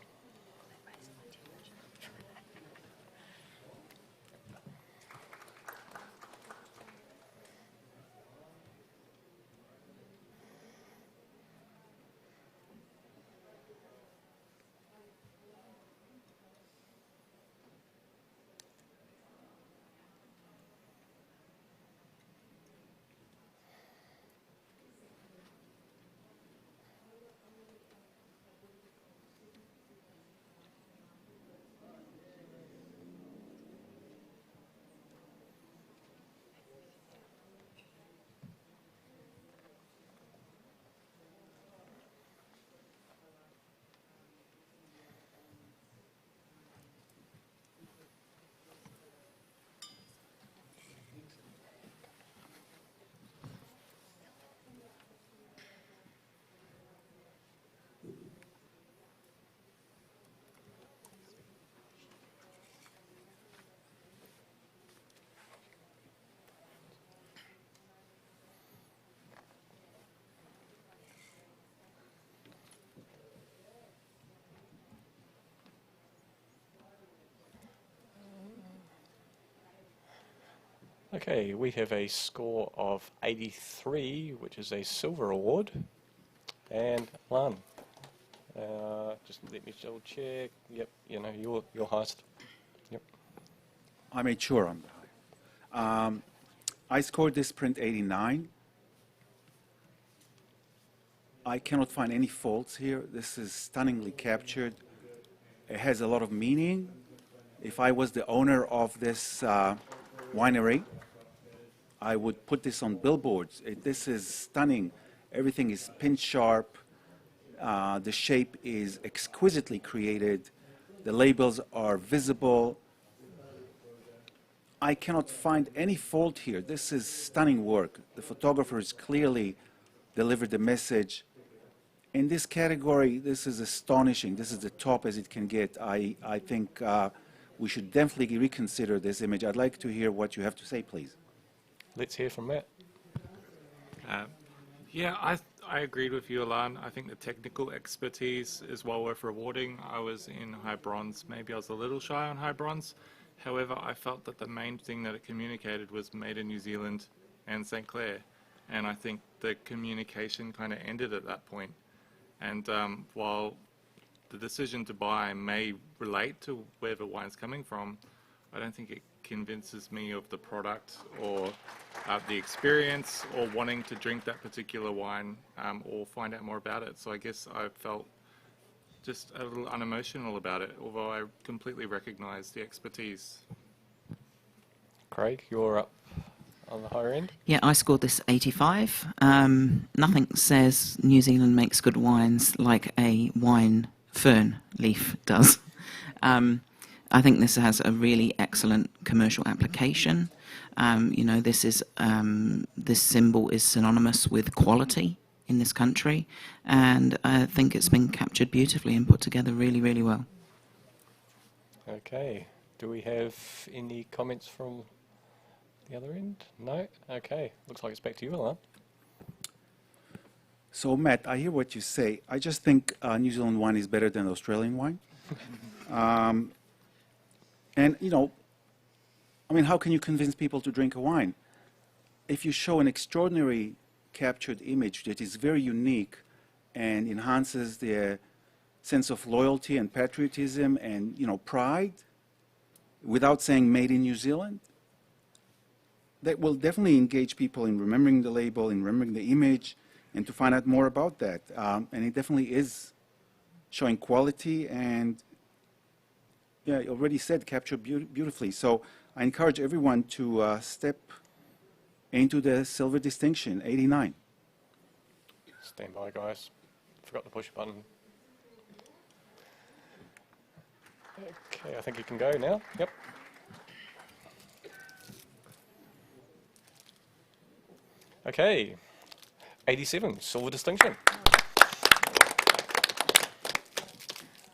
Okay, we have a score of 83, which is a silver award. And Lan, Just let me double check. Yep, you know, your highest. Yep. I made sure I'm the high. I scored this print 89. I cannot find any faults here. This is stunningly captured. It has a lot of meaning. If I was the owner of this winery, I would put this on billboards. This is stunning. Everything is pin sharp. The shape is exquisitely created. The labels are visible. I cannot find any fault here. This is stunning work. The photographers clearly delivered the message. In this category, this is astonishing. This is the top as it can get. I think we should definitely reconsider this image. I'd like to hear what you have to say, please. Let's hear from Matt. Yeah, I agreed with you, Alan. I think the technical expertise is well worth rewarding. I was in high bronze. Maybe I was a little shy on high bronze. However, I felt that the main thing that it communicated was made in New Zealand and St. Clair. And I think the communication kind of ended at that point. And while the decision to buy may relate to where the wine's coming from, I don't think it convinces me of the product or the experience or wanting to drink that particular wine or find out more about it. So I guess I felt just a little unemotional about it, although I completely recognise the expertise. Craig, you're up on the higher end. Yeah, I scored this 85. Nothing says New Zealand makes good wines like a wine fern leaf does. I think this has a really excellent commercial application. You know, this symbol is synonymous with quality in this country, and I think it's been captured beautifully and put together really, really well. Okay. Do we have any comments from the other end? No? Okay. Looks like it's back to you, Alan. So, Matt, I hear what you say. I just think New Zealand wine is better than Australian wine. And, you know, I mean, how can you convince people to drink a wine? If you show an extraordinary captured image that is very unique and enhances their sense of loyalty and patriotism and, you know, pride, without saying made in New Zealand, that will definitely engage people in remembering the label, in remembering the image, and to find out more about that. And it definitely is showing quality and, yeah, you already said captured beautifully. So I encourage everyone to step into the silver distinction, 89. Stand by, guys. Forgot to push a button. Okay, I think you can go now. Yep. Okay, 87, silver distinction.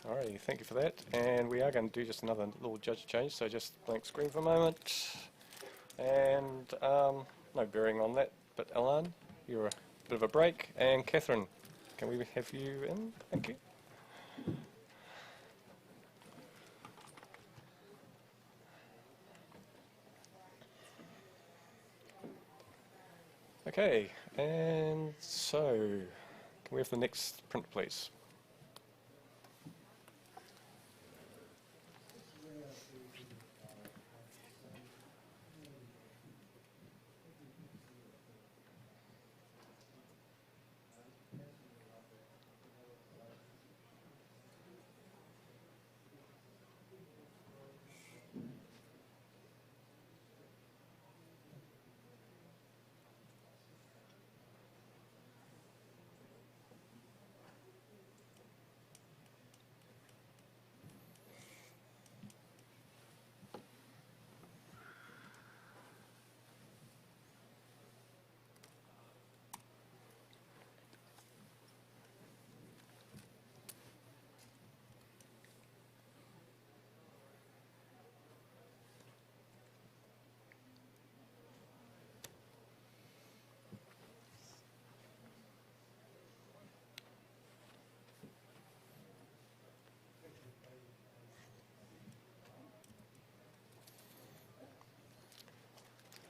Alrighty, thank you for that. And we are going to do just another little judge change, so just blank screen for a moment. And no bearing on that, but Alan, you're a bit of a break. And Catherine, can we have you in? Thank you. Okay, and so, can we have the next print, please?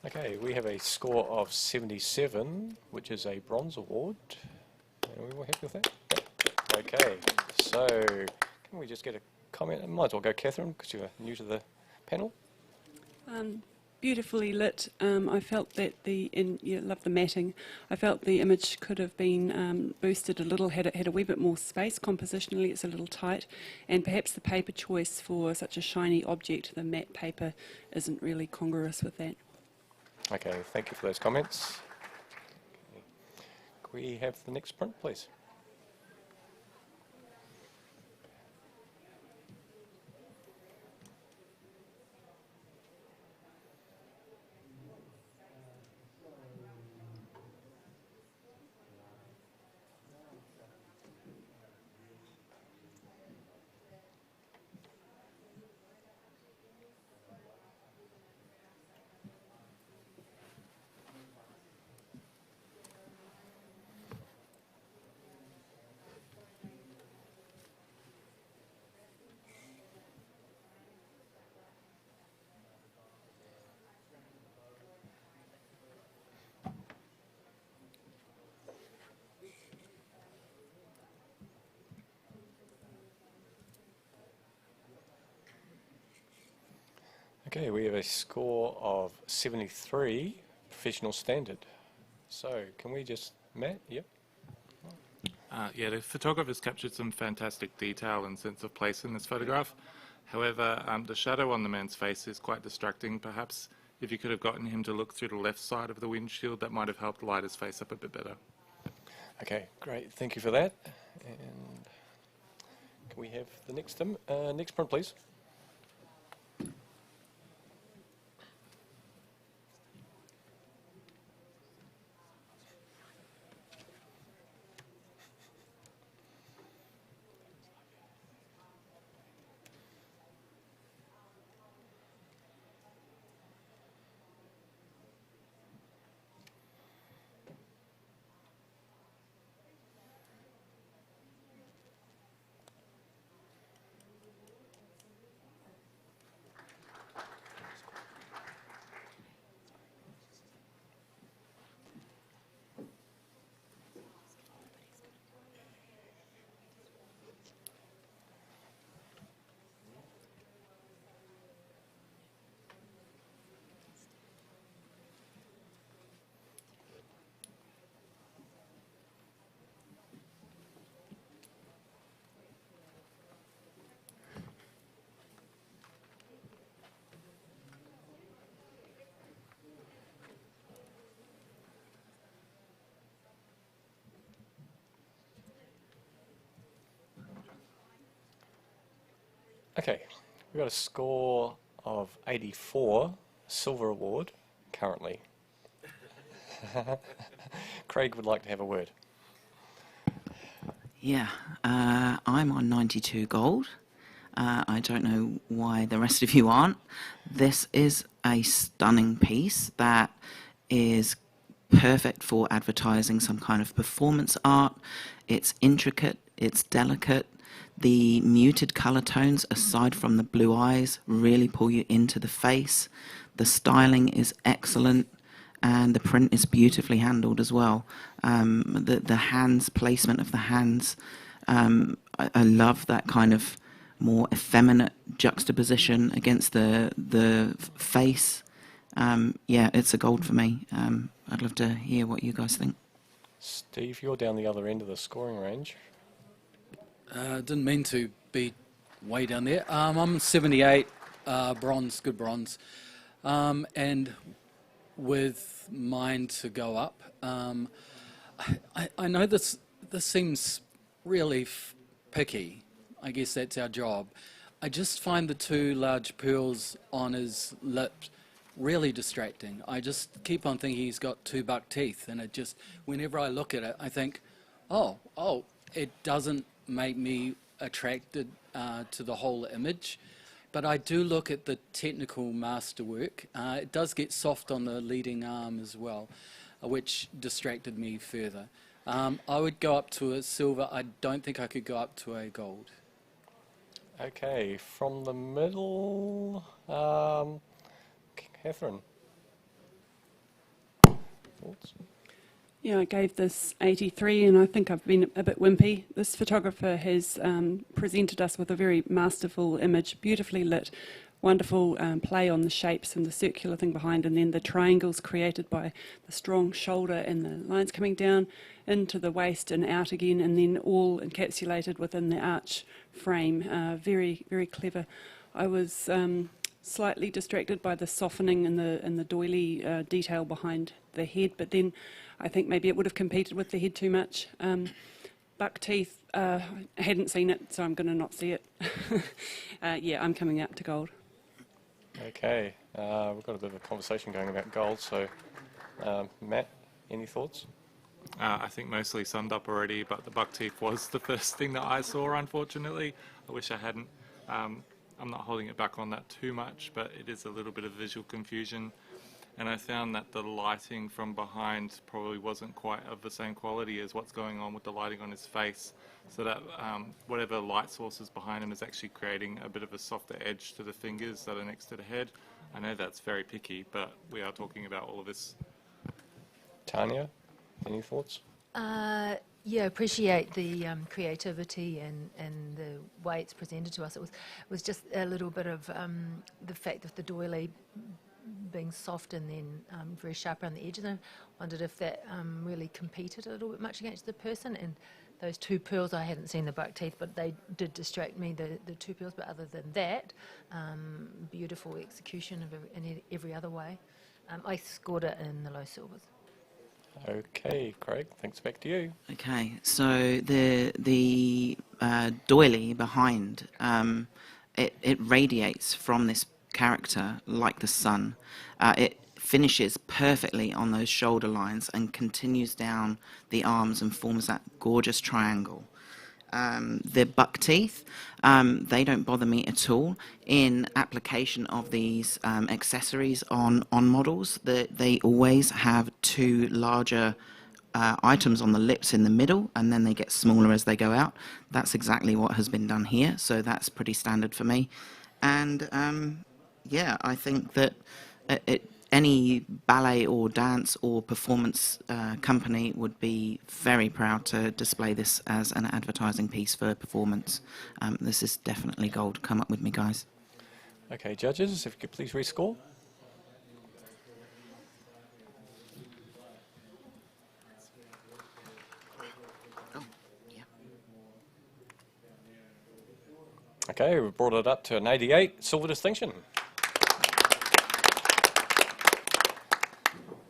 Okay, we have a score of 77, which is a bronze award. And we were happy with that? Okay, So, can we just get a comment? Might as well go Catherine, because you're new to the panel. Beautifully lit. I felt that love the matting. I felt the image could have been boosted a little, had a wee bit more space. Compositionally, it's a little tight, and perhaps the paper choice for such a shiny object, the matte paper, isn't really congruous with that. Okay, thank you for those comments. Okay. Can we have the next print, please? Okay, we have a score of 73, professional standard. So, can we just, Matt? Yep. Yeah, the photographer's captured some fantastic detail and sense of place in this photograph. However, the shadow on the man's face is quite distracting. Perhaps if you could have gotten him to look through the left side of the windshield, that might have helped light his face up a bit better. Okay, great. Thank you for that. And can we have the next print, please? Okay, we've got a score of 84, silver award, currently. Craig would like to have a word. Yeah, I'm on 92 gold. I don't know why the rest of you aren't. This is a stunning piece that is perfect for advertising some kind of performance art. It's intricate, it's delicate. The muted colour tones, aside from the blue eyes, really pull you into the face. The styling is excellent, and the print is beautifully handled as well. The hands, placement of the hands, I love that kind of more effeminate juxtaposition against the face. Yeah, it's a gold for me. I'd love to hear what you guys think. Steve, you're down the other end of the scoring range. Didn't mean to be way down there. I'm 78, bronze, good bronze. And with mine to go up, I know this seems really picky. I guess that's our job. I just find the two large pearls on his lip really distracting. I just keep on thinking he's got two buck teeth, and it just, whenever I look at it, I think, oh, it doesn't make me attracted to the whole image. But I do look at the technical masterwork. It does get soft on the leading arm as well, which distracted me further. I would go up to a silver. I don't think I could go up to a gold. Okay, from the middle, Catherine. Thoughts? Yeah, I gave this 83, and I think I've been a bit wimpy. This photographer has presented us with a very masterful image, beautifully lit, wonderful play on the shapes and the circular thing behind, and then the triangles created by the strong shoulder and the lines coming down into the waist and out again, and then all encapsulated within the arch frame. Very, very clever. I was slightly distracted by the softening and the doily detail behind the head, but then I think maybe it would have competed with the head too much. Buck teeth, I hadn't seen it, so I'm going to not see it. Yeah, I'm coming up to gold. Okay, we've got a bit of a conversation going about gold, so Matt, any thoughts? I think mostly summed up already, but the buck teeth was the first thing that I saw, unfortunately. I wish I hadn't. I'm not holding it back on that too much, but it is a little bit of visual confusion. And I found that the lighting from behind probably wasn't quite of the same quality as what's going on with the lighting on his face. So that whatever light source is behind him is actually creating a bit of a softer edge to the fingers that are next to the head. I know that's very picky, but we are talking about all of this. Tanya, any thoughts? Yeah, appreciate the creativity and the way it's presented to us. It was just a little bit of the fact of the doily being soft and then very sharp around the edges. I wondered if that really competed a little bit much against the person. And those two pearls, I hadn't seen the buck teeth, but they did distract me, the two pearls. But other than that, beautiful execution in every other way. I scored it in the low silvers. Okay, Craig, thanks, back to you. Okay, so the doily behind, it radiates from this character like the sun. It finishes perfectly on those shoulder lines and continues down the arms and forms that gorgeous triangle. The buck teeth, they don't bother me at all in application of these accessories on models. They always have two larger items on the lips in the middle, and then they get smaller as they go out. That's exactly what has been done here, so that's pretty standard for me. And yeah, I think that any ballet or dance or performance company would be very proud to display this as an advertising piece for performance. This is definitely gold. Come up with me, guys. Okay, judges, if you could please rescore. Oh, yeah. Okay, we've brought it up to an 88, silver distinction.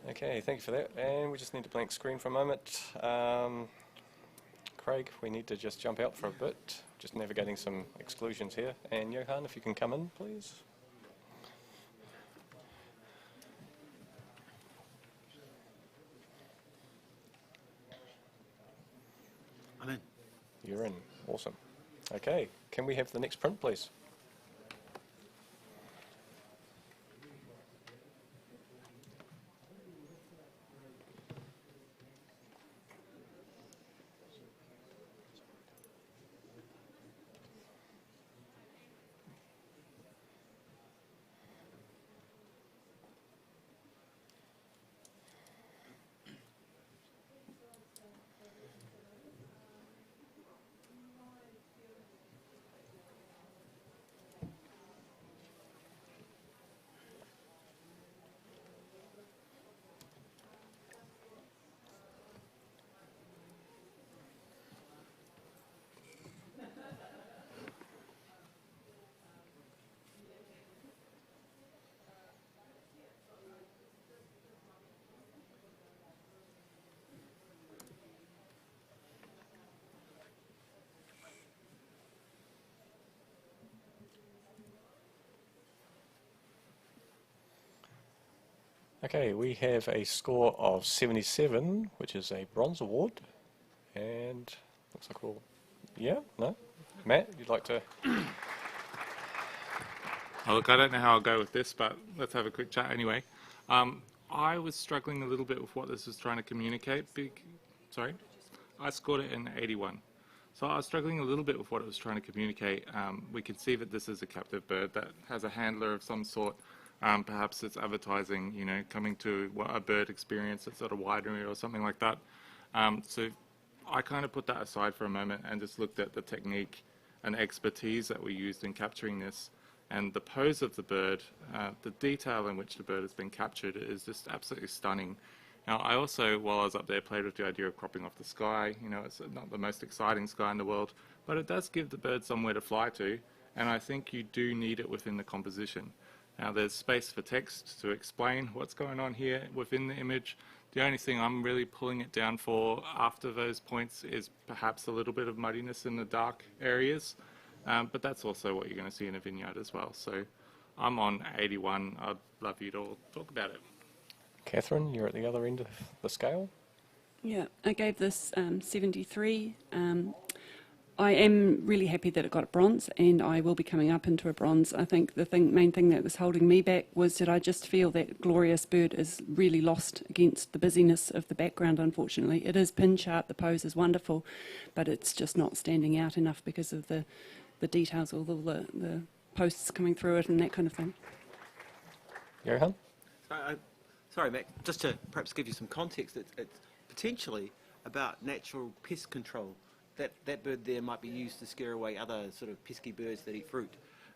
Okay, thank you for that. And we just need a blank screen for a moment. Craig, we need to just jump out for a bit. Just navigating some exclusions here. And Johan, if you can come in, please. I'm in. You're in. Awesome. Okay, can we have the next print, please? Okay, we have a score of 77, which is a bronze award, and looks like we'll, yeah, no? Matt, you'd like to? Oh, look, I don't know how I'll go with this, but let's have a quick chat anyway. I was struggling a little bit with what this was trying to communicate. Sorry? I scored it in 81. So I was struggling a little bit with what it was trying to communicate. We can see that this is a captive bird that has a handler of some sort. Perhaps it's advertising, you know, coming to a bird experience at sort of widery or something like that. So I kind of put that aside for a moment and just looked at the technique and expertise that we used in capturing this. And the pose of the bird, the detail in which the bird has been captured is just absolutely stunning. Now, I also, while I was up there, played with the idea of cropping off the sky. You know, it's not the most exciting sky in the world, but it does give the bird somewhere to fly to, and I think you do need it within the composition. Now, there's space for text to explain what's going on here within the image. The only thing I'm really pulling it down for after those points is perhaps a little bit of muddiness in the dark areas, but that's also what you're going to see in a vineyard as well. So I'm on 81. I'd love you to all talk about it. Catherine, you're at the other end of the scale. Yeah, I gave this 73. I am really happy that it got a bronze, and I will be coming up into a bronze. I think the main thing that was holding me back was that I just feel that glorious bird is really lost against the busyness of the background, unfortunately. It is pin sharp, the pose is wonderful, but it's just not standing out enough because of the details, all the posts coming through it and that kind of thing. Johan? Sorry, Mac, just to perhaps give you some context, it's potentially about natural pest control. That bird there might be used to scare away other sort of pesky birds that eat fruit.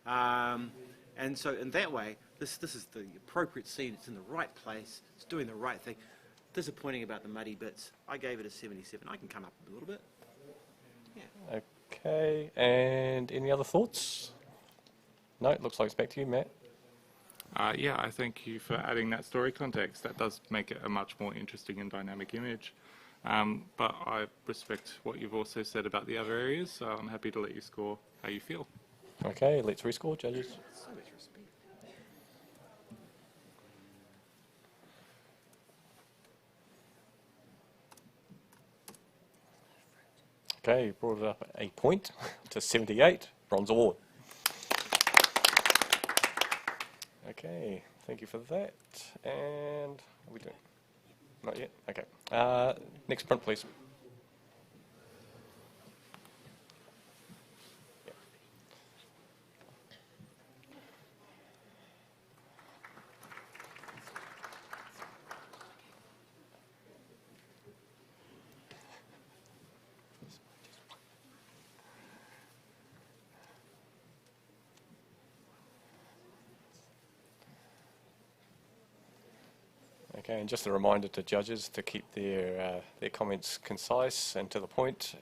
And so in that way, this is the appropriate scene. It's in the right place. It's doing the right thing. Disappointing about the muddy bits. I gave it a 77. I can come up a little bit. Yeah. Okay, and any other thoughts? No, it looks like it's back to you, Matt. Yeah, I thank you for adding that story context. That does make it a much more interesting and dynamic image. But I respect what you've also said about the other areas, so I'm happy to let you score how you feel. Okay, let's rescore, judges. So much respect. Okay, brought it up a point to 78, bronze award. Okay, thank you for that. And what are we doing? Not yet? Okay. Next print, please. Okay, and just a reminder to judges to keep their comments concise and to the point.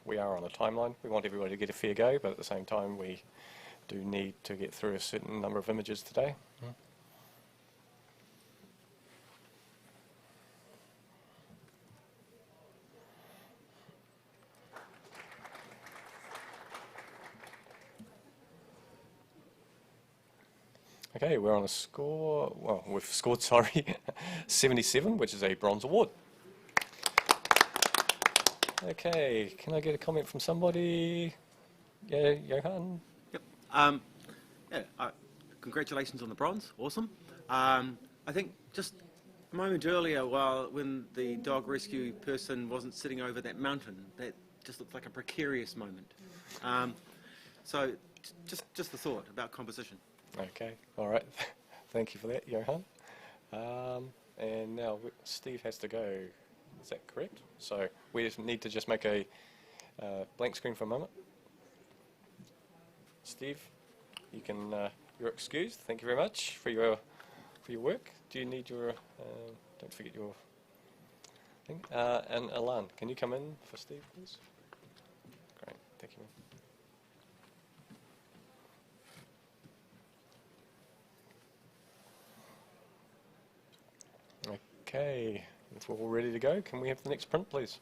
We are on a timeline. We want everybody to get a fair go, but at the same time we do need to get through a certain number of images today. Okay, we're on a score, well, we've scored, sorry, 77, which is a bronze award. Okay, can I get a comment from somebody? Yeah, Johan? Yep. Congratulations on the bronze. Awesome. I think just a moment earlier, when the dog rescue person wasn't sitting over that mountain, that just looked like a precarious moment. So just the thought about composition. Okay, all right. Thank you for that, Johan. And now Steve has to go. Is that correct? So we just need to just make a blank screen for a moment. Steve, you can. You're excused. Thank you very much for your work. Do you need your? Don't forget your thing. And Alan, can you come in for Steve, please? Great. Thank you. Okay, if we're all ready to go, can we have the next print, please?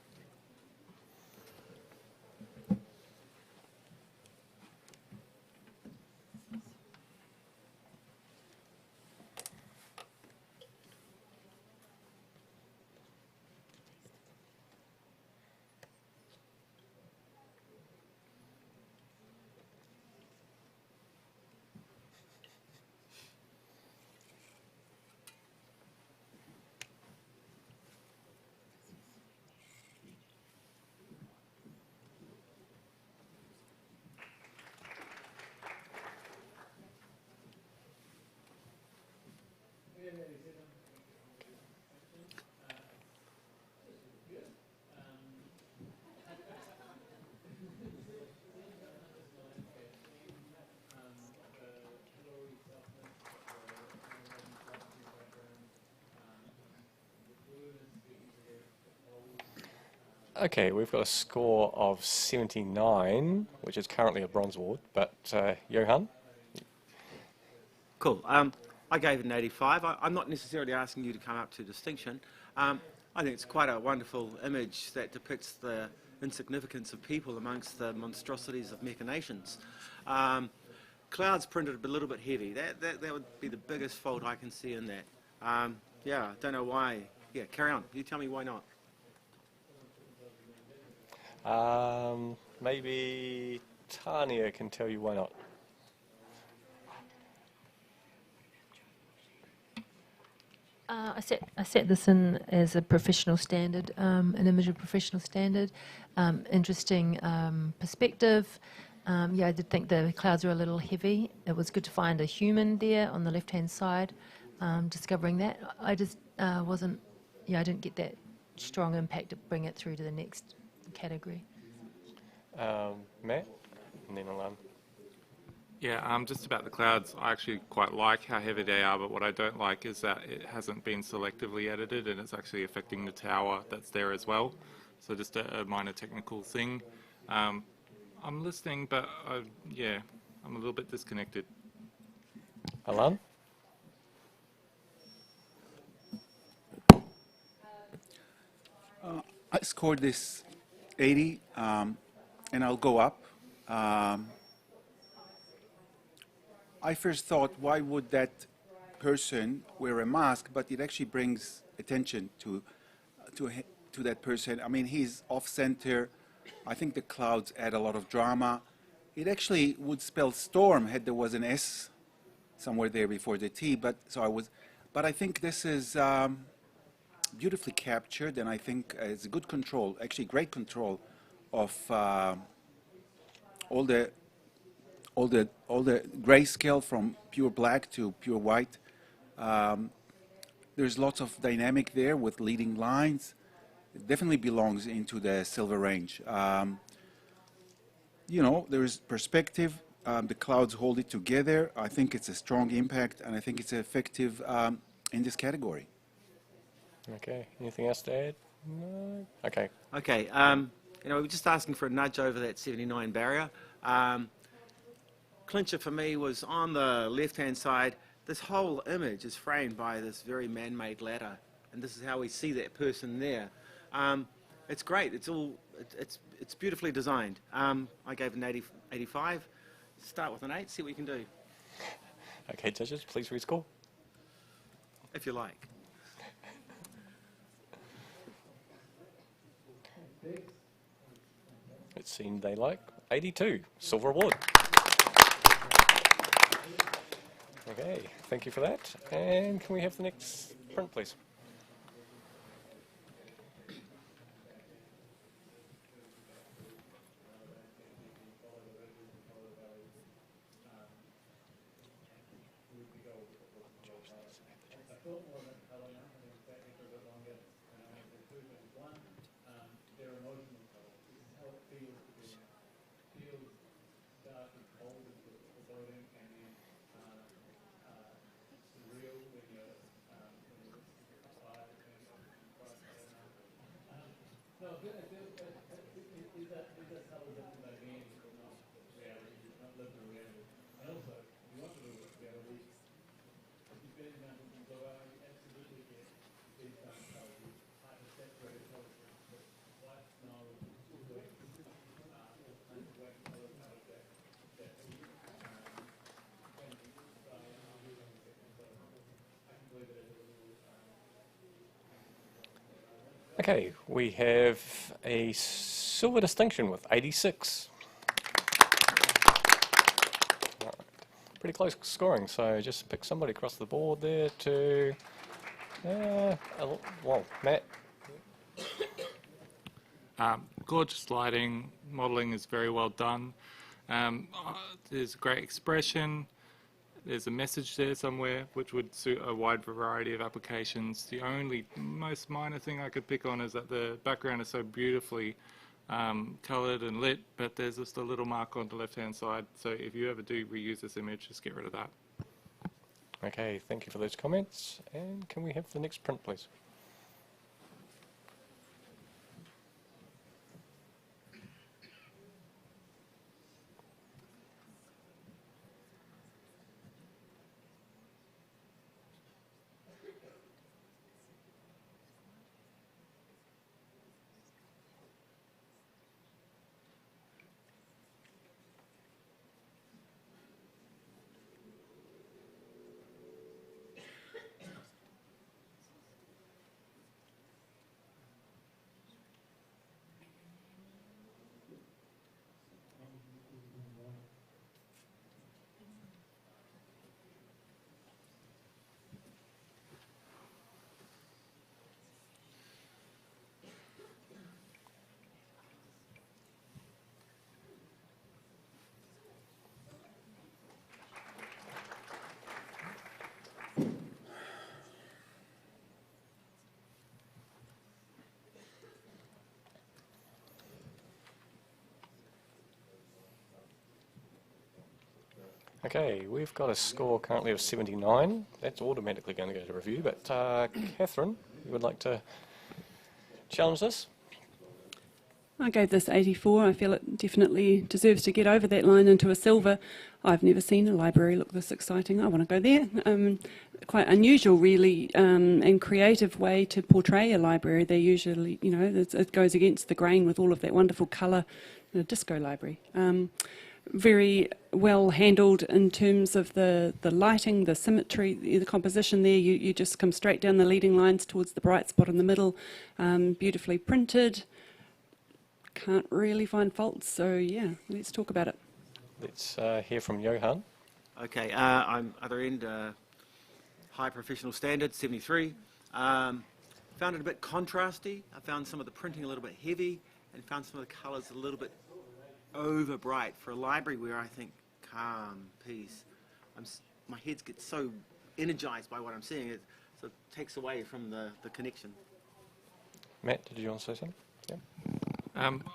Okay, we've got a score of 79, which is currently a bronze award, but Johan? Cool. I gave it an 85. I'm not necessarily asking you to come up to distinction. I think it's quite a wonderful image that depicts the insignificance of people amongst the monstrosities of machinations. Clouds printed a little bit heavy. That would be the biggest fault I can see in that. Yeah, I don't know why. Yeah, carry on. You tell me why not. Maybe Tania can tell you why not. I set this in as a professional standard, an image of professional standard. Interesting perspective. Yeah, I did think the clouds were a little heavy. It was good to find a human there on the left-hand side, discovering that. I just wasn't, yeah, I didn't get that strong impact to bring it through to the next category. Matt? And then Alan. Yeah, just about the clouds, I actually quite like how heavy they are, but what I don't like is that it hasn't been selectively edited and it's actually affecting the tower that's there as well. So just a minor technical thing. I'm listening, but yeah, I'm a little bit disconnected. Alan? I scored this 80, and I'll go up. I first thought, why would that person wear a mask? But it actually brings attention to that person. I mean, he's off center. I think the clouds add a lot of drama. It actually would spell storm had there was an S somewhere there before the T. But I think this is beautifully captured, and I think it's good control, actually great control of all the grayscale from pure black to pure white. There's lots of dynamic there with leading lines. It definitely belongs into the silver range. You know, there is perspective. The clouds hold it together. I think it's a strong impact, and I think it's effective in this category. Okay, anything else to add? No? Okay. Okay, you know, we were just asking for a nudge over that 79 barrier. Clincher for me was on the left-hand side. This whole image is framed by this very man-made ladder, and this is how we see that person there. It's great. It's beautifully designed. I gave an 85. Start with an 8. See what you can do, Okay, judges, please rescore. if you like. It seemed they like 82. Silver award. Okay, thank you for that. And can we have the next print, please? Okay, we have a silver distinction with 86. Right. Pretty close scoring, so just pick somebody across the board there to, well, Matt. Gorgeous lighting, modelling is very well done. There's great expression. There's a message there somewhere which would suit a wide variety of applications. The only most minor thing I could pick on is that the background is so beautifully coloured and lit, but there's just a little mark on the left-hand side. So if you ever do reuse this image, just get rid of that. Okay, thank you for those comments. And can we have the next print, please? Okay, we've got a score currently of 79. That's automatically going to go to review, but Catherine, you would like to challenge this? I gave this 84. I feel it definitely deserves to get over that line into a silver. I've never seen a library look this exciting. I want to go there. Quite unusual, really, and creative way to portray a library. They usually, you know, it goes against the grain with all of that wonderful colour. A disco library. Very well handled in terms of the lighting, the symmetry, the composition there. You just come straight down the leading lines towards the bright spot in the middle. Beautifully printed. Can't really find faults, so yeah, let's talk about it. Let's hear from Johan. Okay, I'm other end, high professional standard, 73. Found it a bit contrasty. I found some of the printing a little bit heavy and found some of the colours a little bit over bright for a library where I think calm, peace. My head gets so energised by what I'm seeing, so it takes away from the connection. Matt, did you want to say something? Yeah.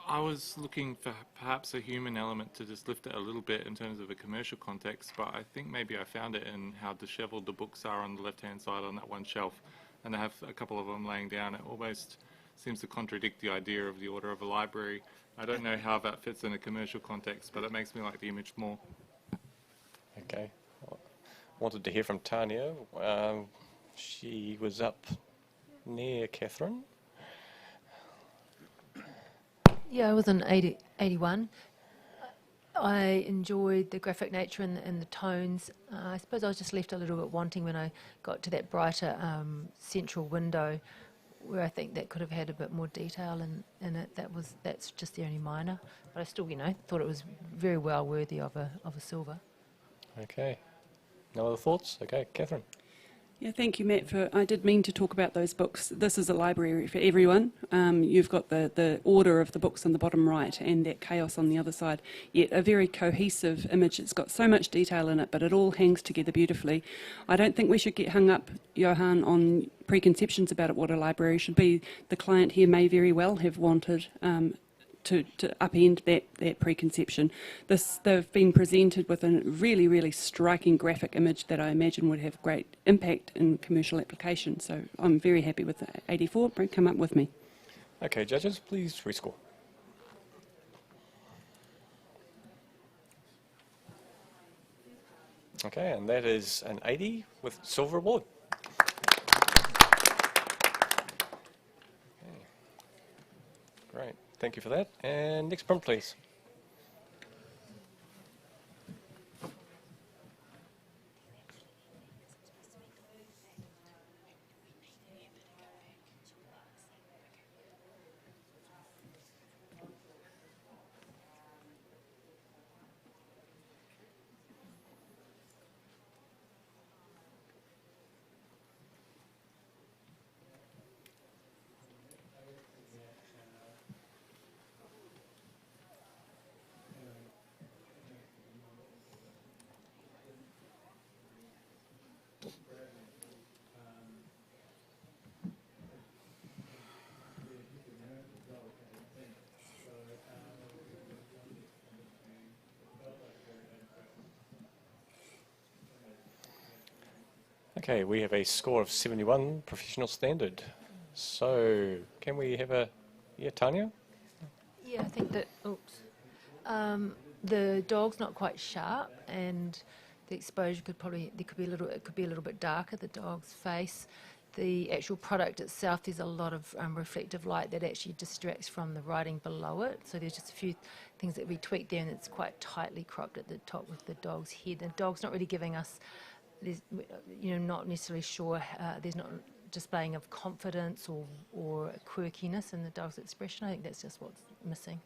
I was looking for perhaps a human element to just lift it a little bit in terms of a commercial context, but I think maybe I found it in how dishevelled the books are on the left-hand side on that one shelf, and I have a couple of them laying down. It almost seems to contradict the idea of the order of a library. I don't know how that fits in a commercial context, but it makes me like the image more. Okay. Wanted to hear from Tanya. She was up near Catherine. Yeah, I was in 81. I enjoyed the graphic nature and the tones. I suppose I was just left a little bit wanting when I got to that brighter central window, where I think that could have had a bit more detail in it. That's just the only minor, but I still, thought it was very well worthy of a silver. Okay. No other thoughts? Okay, Catherine. Yeah, thank you, Matt. I did mean to talk about those books. This is a library for everyone. You've got the order of the books on the bottom right and that chaos on the other side, yet a very cohesive image. It's got so much detail in it, but it all hangs together beautifully. I don't think we should get hung up, Johan, on preconceptions about what a library should be. The client here may very well have wanted to upend that preconception. They've been presented with a really, really striking graphic image that I imagine would have great impact in commercial application. So I'm very happy with the 84. Come up with me. Okay, judges, please rescore. Okay, and that is an 80 with silver award. Okay. Great. Thank you for that. And next print, please. Okay, we have a score of 71, professional standard. So, can we have Tanya? Yeah, I think that, the dog's not quite sharp, and the exposure could be a little bit darker, the dog's face. The actual product itself, there's a lot of reflective light that actually distracts from the writing below it. So there's just a few things that we tweaked there, and it's quite tightly cropped at the top with the dog's head. The dog's not really giving us, not necessarily sure, there's not displaying of confidence or quirkiness in the dog's expression. I think that's just what's missing.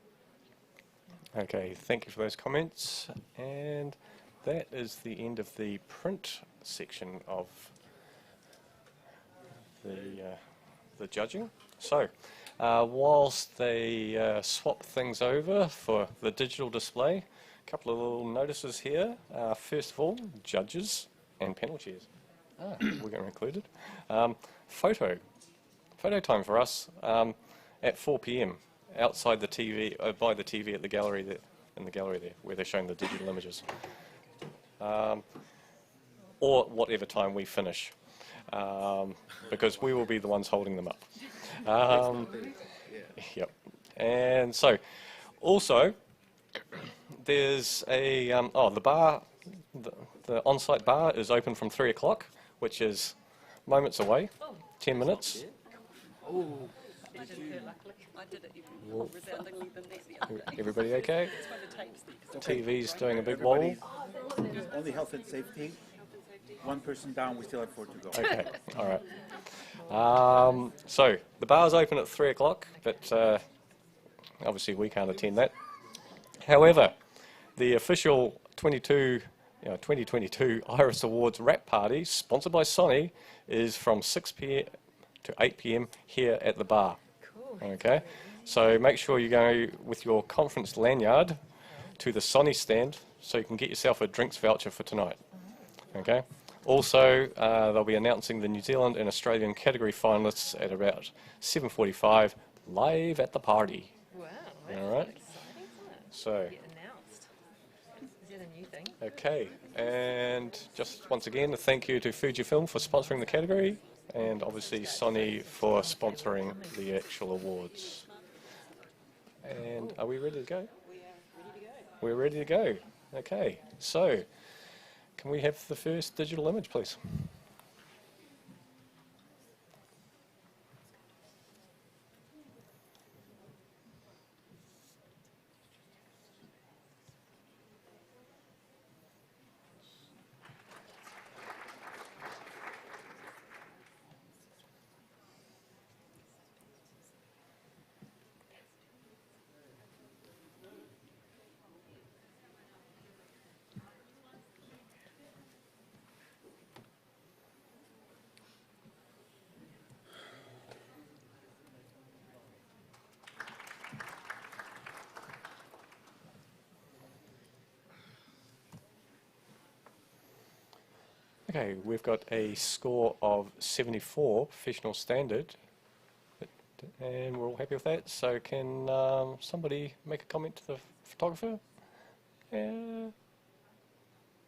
Okay, thank you for those comments. And that is the end of the print section of the judging. So, whilst they swap things over for the digital display, a couple of little notices here. First of all, judges and panel chairs. We're going to include it. Photo time for us at 4 p.m. outside the TV, by the TV at the gallery there, in the gallery there, where they're showing the digital images. or whatever time we finish, because we will be the ones holding them up. Yep. And so, also, there's a, the bar, the on-site bar is open from 3 o'clock, which is moments away, 10 minutes. I did it even more resoundingly than that the other day. Everybody okay? That's why the tape's there. TV's doing a big wobble. Only health and safety. One person down, we still have 4 to go. Okay, all right. So the bar's open at 3 o'clock, but obviously we can't attend that. However, the official 2022 Iris Awards wrap party, sponsored by Sony, is from 6 p.m. to 8 p.m. here at the bar. Cool. Okay, so make sure you go with your conference lanyard to the Sony stand so you can get yourself a drinks voucher for tonight. Okay. Also, they'll be announcing the New Zealand and Australian category finalists at about 7:45 live at the party. Wow, that's All right. exciting, isn't it? So, Get announced. Is that a new thing? okay, and just once again, a thank you to Fujifilm for sponsoring the category, and obviously Sony for sponsoring the actual awards. And are we ready to go? We're ready to go. Okay, so can we have the first digital image, please? Okay, we've got a score of 74, professional standard, and we're all happy with that. So can somebody make a comment to the photographer?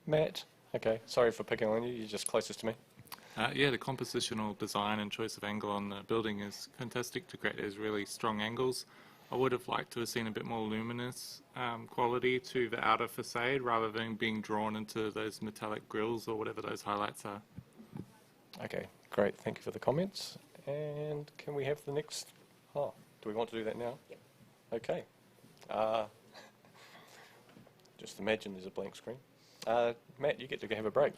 Matt? Okay, sorry for picking on you, you're just closest to me. Yeah, the compositional design and choice of angle on the building is fantastic to create those really strong angles. I would have liked to have seen a bit more luminous quality to the outer facade rather than being drawn into those metallic grills or whatever those highlights are. Okay, great, thank you for the comments. And can we have the next? Oh, do we want to do that now? Yep. Okay. Just imagine there's a blank screen. Matt, you get to have a break.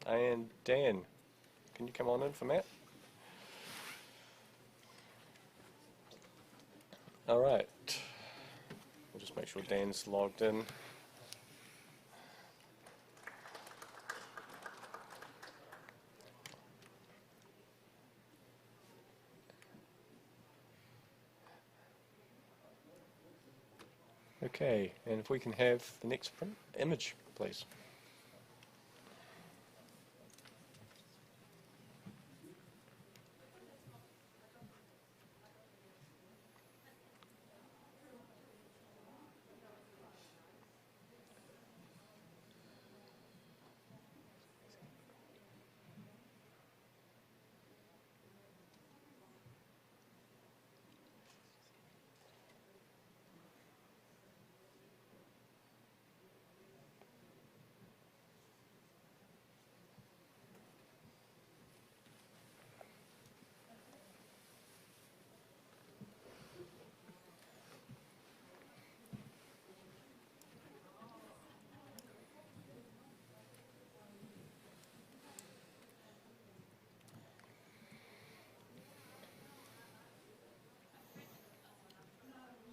And Dan, can you come on in for Matt? All right. We'll just make sure Dan's logged in. Okay, and if we can have the next print image, please.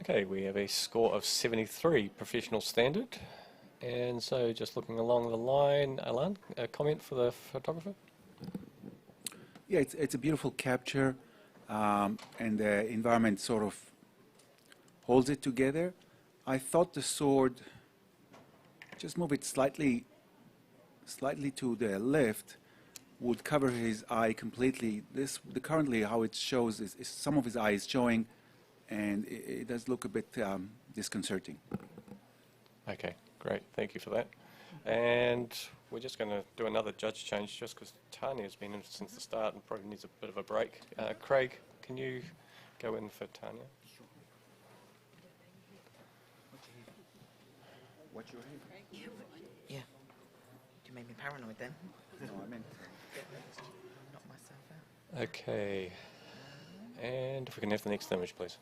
Okay, we have a score of 73, professional standard. And so just looking along the line, Alan, a comment for the photographer? Yeah, it's a beautiful capture, and the environment sort of holds it together. I thought the sword, just move it slightly to the left, would cover his eye completely. Currently how it shows is some of his eye is showing, and it does look a bit disconcerting. Okay, great, thank you for that. And we're just going to do another judge change just because Tanya's been in since the start and probably needs a bit of a break. Craig, can you go in for Tanya? What's your hand? Yeah. You made me paranoid then. No, I meant. Knock myself out. Okay. And if we can have the next image, please.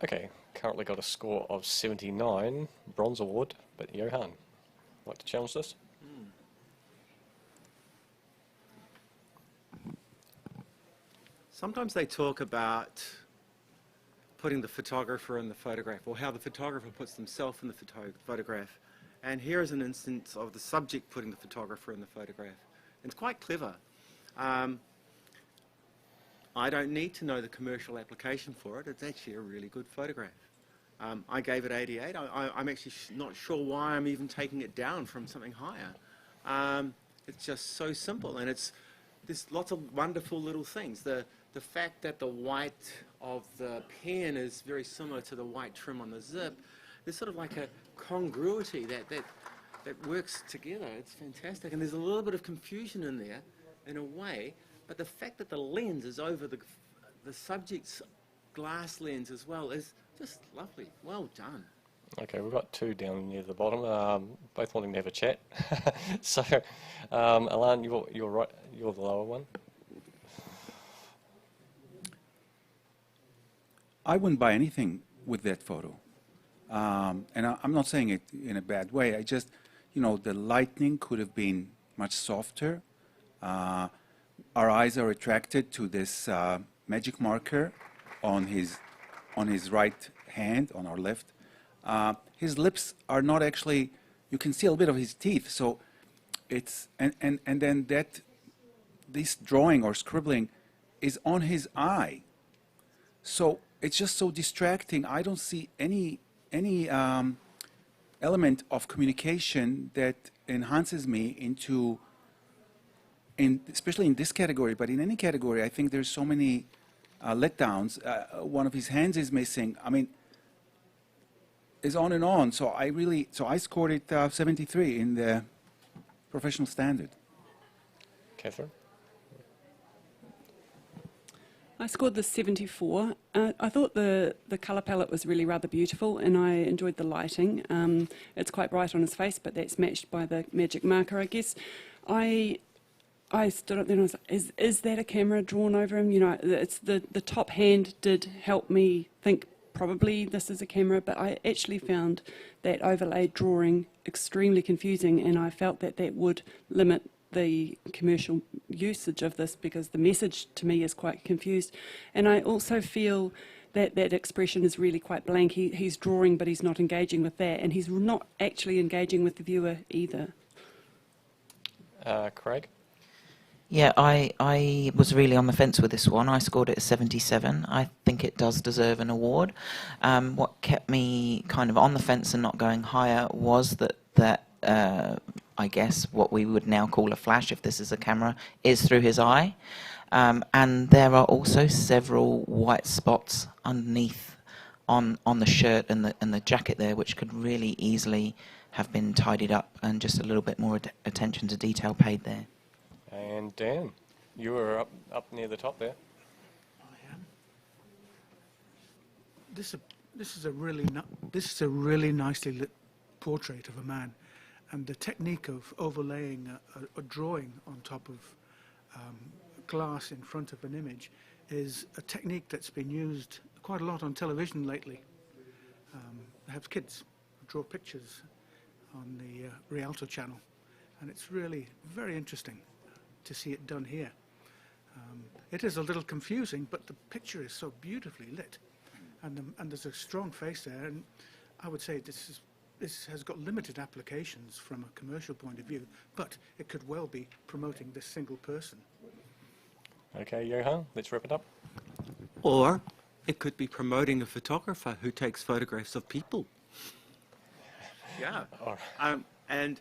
Okay, currently got a score of 79, bronze award, but Johan, like to challenge this? Sometimes they talk about putting the photographer in the photograph, or how the photographer puts themselves in the photograph. And here is an instance of the subject putting the photographer in the photograph. It's quite clever. I don't need to know the commercial application for it. It's actually a really good photograph. I gave it 88. I'm actually not sure why I'm even taking it down from something higher. It's just so simple, and there's lots of wonderful little things. The fact that the white of the pen is very similar to the white trim on the zip, there's sort of like a congruity that works together. It's fantastic, and there's a little bit of confusion in there, in a way. But the fact that the lens is over the subject's glass lens as well is just lovely. Well done. Okay, we've got two down near the bottom, both wanting to have a chat. So, Alan, you're right. You're the lower one. I wouldn't buy anything with that photo. And I'm not saying it in a bad way. I just, the lighting could have been much softer. Our eyes are attracted to this magic marker on his right hand, on our left. His lips are not actually, you can see a little bit of his teeth. So it's, and then this drawing or scribbling is on his eye. So it's just so distracting. I don't see any element of communication that enhances me into, especially in this category, but in any category, I think there's so many letdowns. One of his hands is missing. I mean, is on and on. So I scored it 73 in the professional standard. Catherine? I scored the 74. I thought the colour palette was really rather beautiful, and I enjoyed the lighting. It's quite bright on his face, but that's matched by the magic marker, I guess. I stood up there and I was like, is that a camera drawn over him? It's the top hand did help me think probably this is a camera, but I actually found that overlaid drawing extremely confusing, and I felt that would limit the commercial usage of this because the message to me is quite confused. And I also feel that expression is really quite blank. He's drawing, but he's not engaging with that, and he's not actually engaging with the viewer either. Craig? Yeah, I was really on the fence with this one. I scored it a 77. I think it does deserve an award. What kept me kind of on the fence and not going higher was that I guess what we would now call a flash, if this is a camera, is through his eye. And there are also several white spots underneath on the shirt and the jacket there, which could really easily have been tidied up and just a little bit more attention to detail paid there. And Dan, you were up near the top there. I am. This is a really nicely lit portrait of a man, and the technique of overlaying a drawing on top of glass in front of an image is a technique that's been used quite a lot on television lately. Perhaps kids draw pictures on the Rialto channel, and it's really very interesting to see it done here. It is a little confusing, but the picture is so beautifully lit, and there's a strong face there, and I would say this has got limited applications from a commercial point of view, but it could well be promoting this single person. Okay, Johan, let's wrap it up. Or it could be promoting a photographer who takes photographs of people. Yeah. And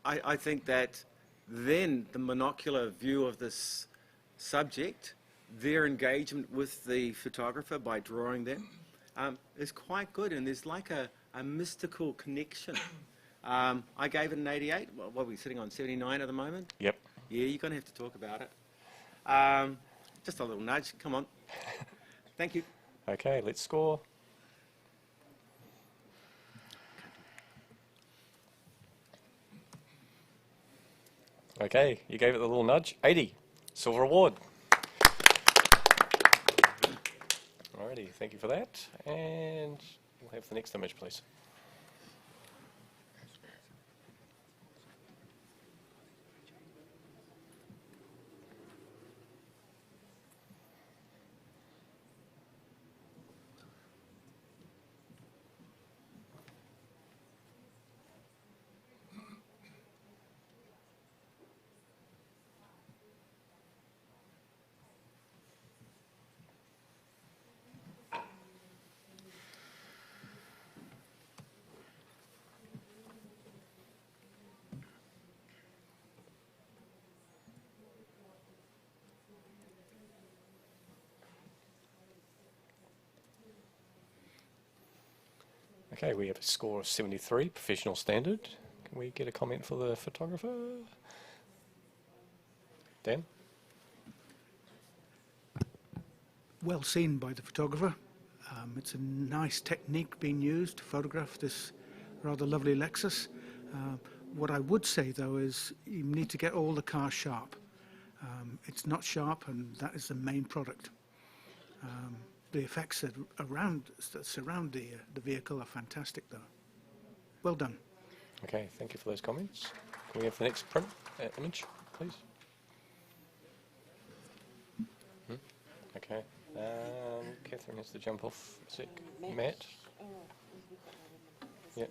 I think that then the monocular view of this subject, their engagement with the photographer by drawing them, is quite good, and there's like a mystical connection. I gave it an 88. What are we sitting on, 79 at the moment? Yep. Yeah, you're going to have to talk about it. Just a little nudge, come on. Thank you. Okay, let's score. Okay, you gave it the little nudge. 80. Silver award. Alrighty, thank you for that. And we'll have the next image, please. Okay, we have a score of 73, professional standard. Can we get a comment for the photographer? Dan? Well seen by the photographer. It's a nice technique being used to photograph this rather lovely Lexus. What I would say, though, is you need to get all the cars sharp. It's not sharp, and that is the main product. The effects that surround the vehicle are fantastic, though. Well done. Okay, thank you for those comments. Can we have the next print image, please? Okay. Catherine has to jump off. Is it Matt? Yeah,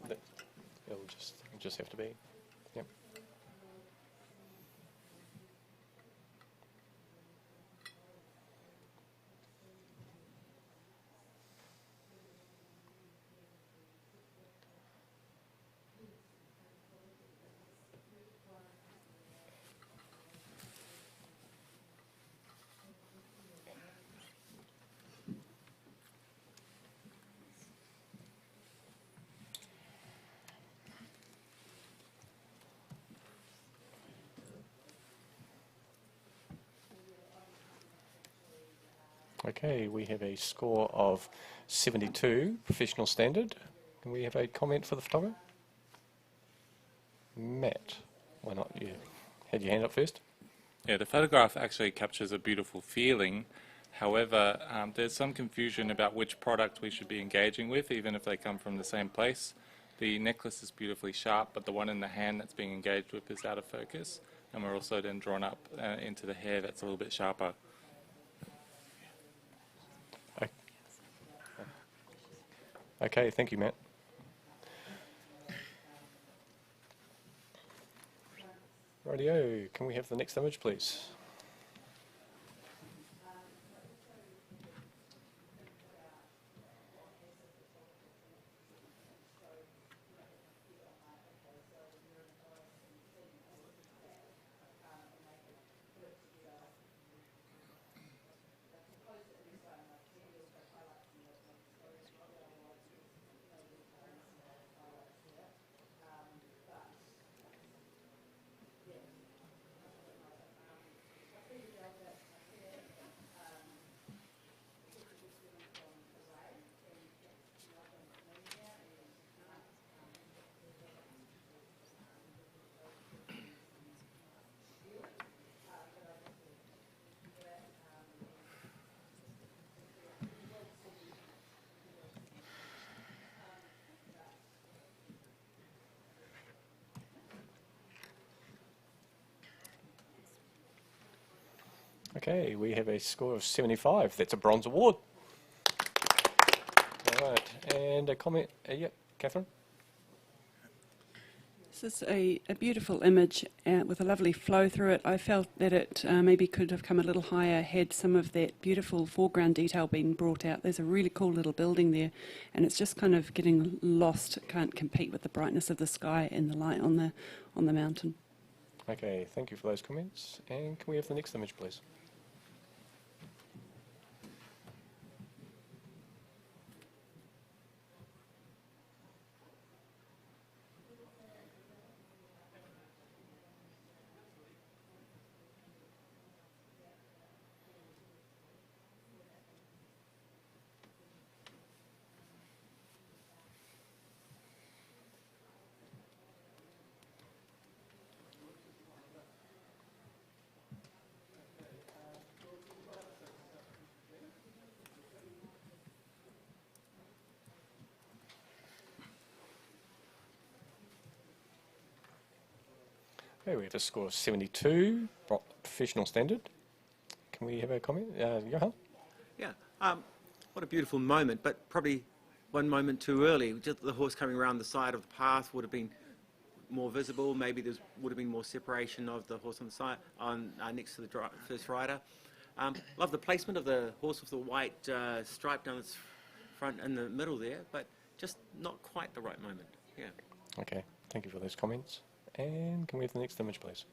it'll just have to be. Yep. Okay, we have a score of 72, professional standard. Can we have a comment for the photographer? Matt, why not you? Had your hand up first? Yeah, the photograph actually captures a beautiful feeling. However, there's some confusion about which product we should be engaging with, even if they come from the same place. The necklace is beautifully sharp, but the one in the hand that's being engaged with is out of focus. And we're also then drawn up into the hair that's a little bit sharper. Okay, thank you, Matt. Rightio, can we have the next image, please? Okay, we have a score of 75. That's a bronze award. All right, and a comment. Yep, Catherine? This is a beautiful image with a lovely flow through it. I felt that it maybe could have come a little higher had some of that beautiful foreground detail been brought out. There's a really cool little building there, and it's just kind of getting lost. It can't compete with the brightness of the sky and the light on the mountain. Okay, thank you for those comments. And can we have the next image, please? Okay, we have a score of 72, professional standard. Can we have a comment? Johan? Yeah, what a beautiful moment, but probably one moment too early. Just the horse coming around the side of the path would have been more visible. Maybe there would have been more separation of the horse on the side, next to the first rider. Love the placement of the horse with the white stripe down its front in the middle there, but just not quite the right moment. Yeah. Okay, thank you for those comments. And can we have the next image, please?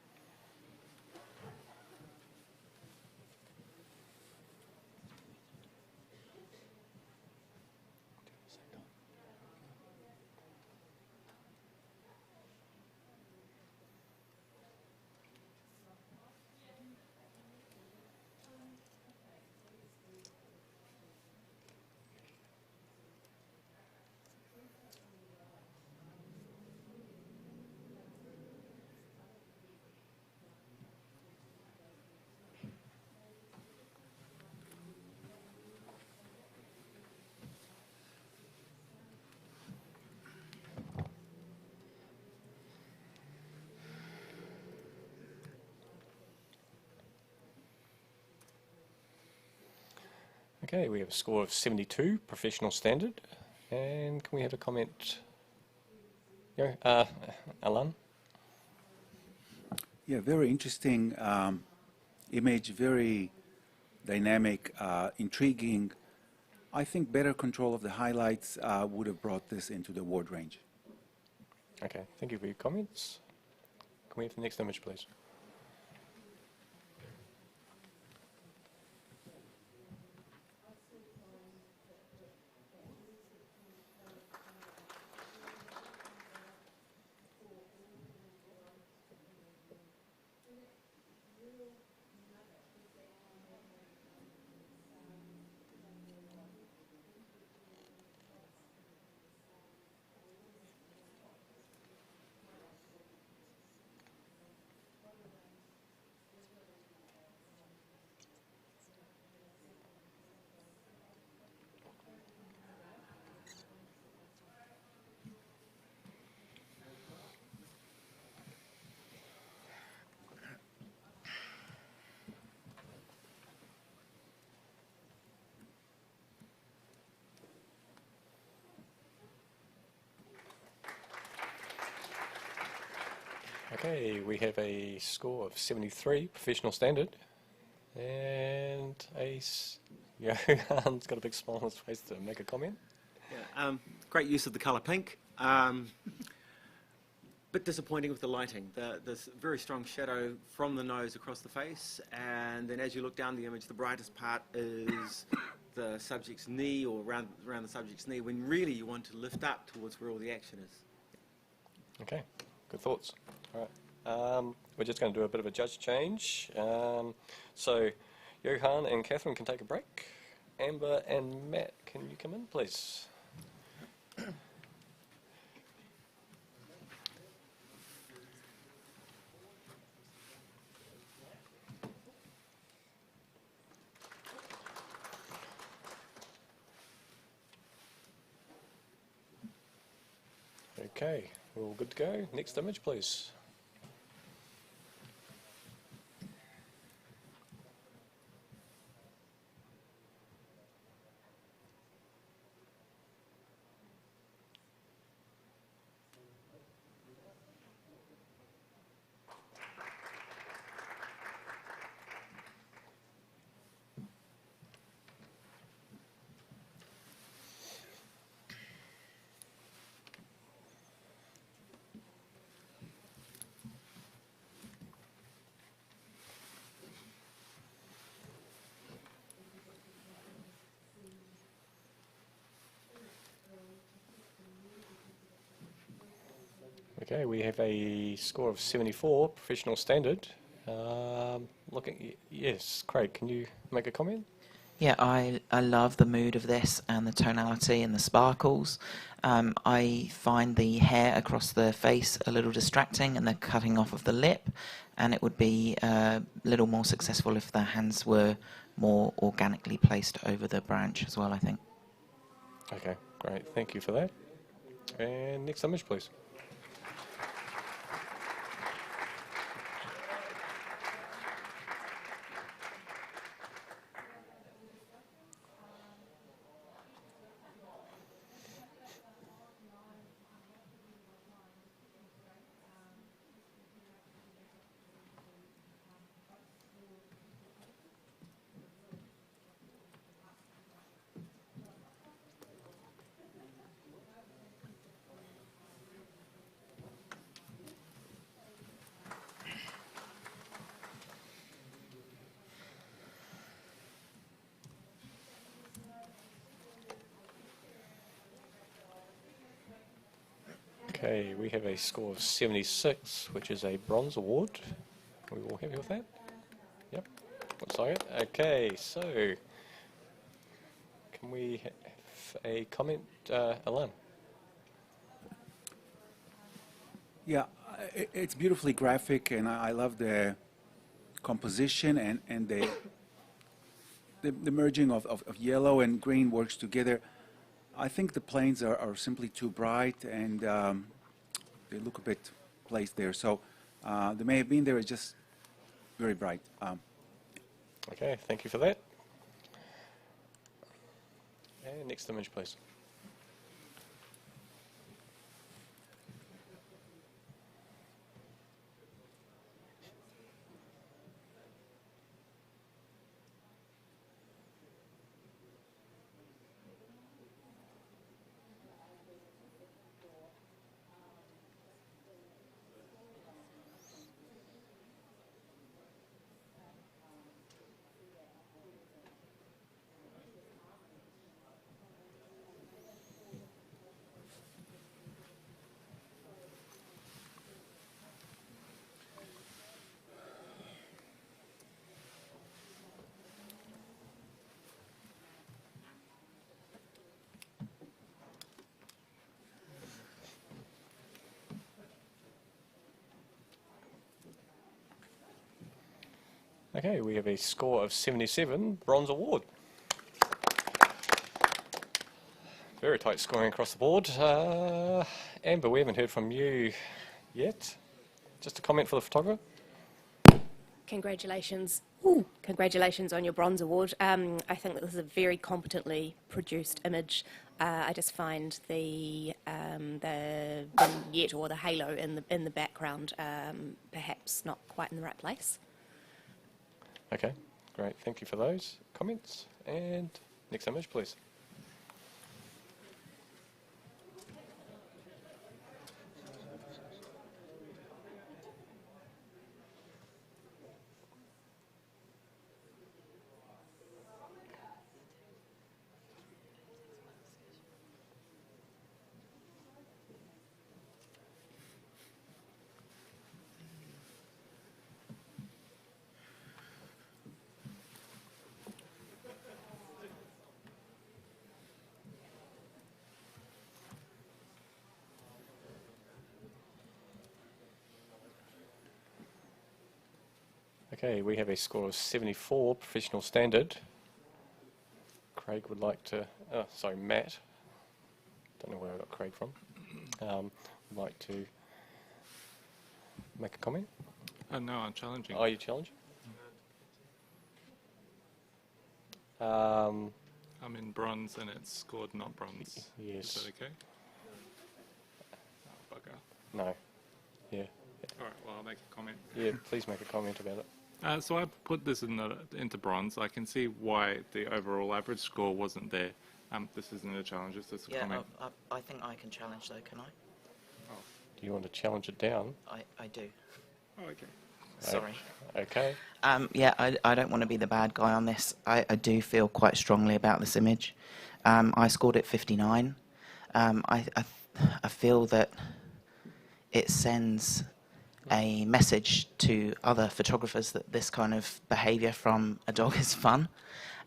Okay, we have a score of 72, professional standard. And can we have a comment? Alan? Yeah, very interesting image, very dynamic, intriguing. I think better control of the highlights would have brought this into the award range. Okay, thank you for your comments. Can we have the next image, please? Okay, we have a score of 73, professional standard, and Johan's got a big smile on his face to make a comment. Yeah, great use of the colour pink. Bit disappointing with the lighting. There's very strong shadow from the nose across the face, and then as you look down the image, the brightest part is the subject's knee, or around the subject's knee, when really you want to lift up towards where all the action is. Okay, good thoughts. All right, we're just going to do a bit of a judge change. So Johan and Catherine can take a break. Amber and Matt, can you come in, please? Okay, we're all good to go. Next image, please. Okay, we have a score of 74, professional standard. Yes, Craig, can you make a comment? Yeah, I love the mood of this and the tonality and the sparkles. I find the hair across the face a little distracting and the cutting off of the lip, and it would be a little more successful if the hands were more organically placed over the branch as well, I think. Okay, great, thank you for that. And next image, please. Okay, we have a score of 76, which is a bronze award. Are we all happy with that? Yep, looks like it. Okay, so can we have a comment, Alan? Yeah, it's beautifully graphic, and I love the composition and the merging of yellow and green works together. I think the planes are simply too bright, and they look a bit placed there. So they may have been there, it's just very bright. Okay, thank you for that. And next image, please. Okay, we have a score of 77, bronze award. Very tight scoring across the board. Amber, we haven't heard from you yet. Just a comment for the photographer. Congratulations. Congratulations on your bronze award. I think that this is a very competently produced image. I just find the vignette or the halo in the background perhaps not quite in the right place. Okay, great. Thank you for those comments. And next image, please. Okay, we have a score of 74, professional standard. Craig would like to, Matt, don't know where I got Craig from, would like to make a comment. No, I'm challenging. Are you challenging? I'm in bronze and it's scored not bronze. Yes. Is that okay? Oh, bugger. No. Yeah. All right, well, I'll make a comment. Yeah, please make a comment about it. So I put this into bronze. I can see why the overall average score wasn't there. This isn't a challenge, it's just a comment. I think I can challenge though, can I? Do you want to challenge it down? I do. Oh, okay. Sorry. Okay. Yeah, I don't want to be the bad guy on this. I do feel quite strongly about this image. I scored it 59. I feel that it sends a message to other photographers that this kind of behaviour from a dog is fun,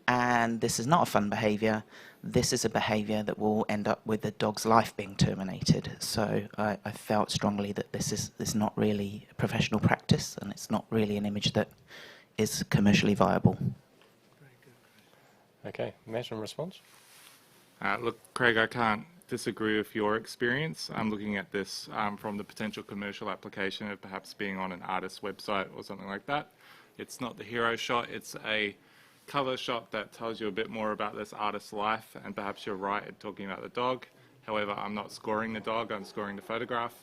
and this is not a fun behaviour. This is a behaviour that will end up with the dog's life being terminated. So I felt strongly that this is not really a professional practice, and it's not really an image that is commercially viable. Okay, Matt, in response? Look, Craig, I can't disagree with your experience. I'm looking at this from the potential commercial application of perhaps being on an artist's website or something like that. It's not the hero shot, it's a cover shot that tells you a bit more about this artist's life, and perhaps you're right in talking about the dog. However, I'm not scoring the dog, I'm scoring the photograph.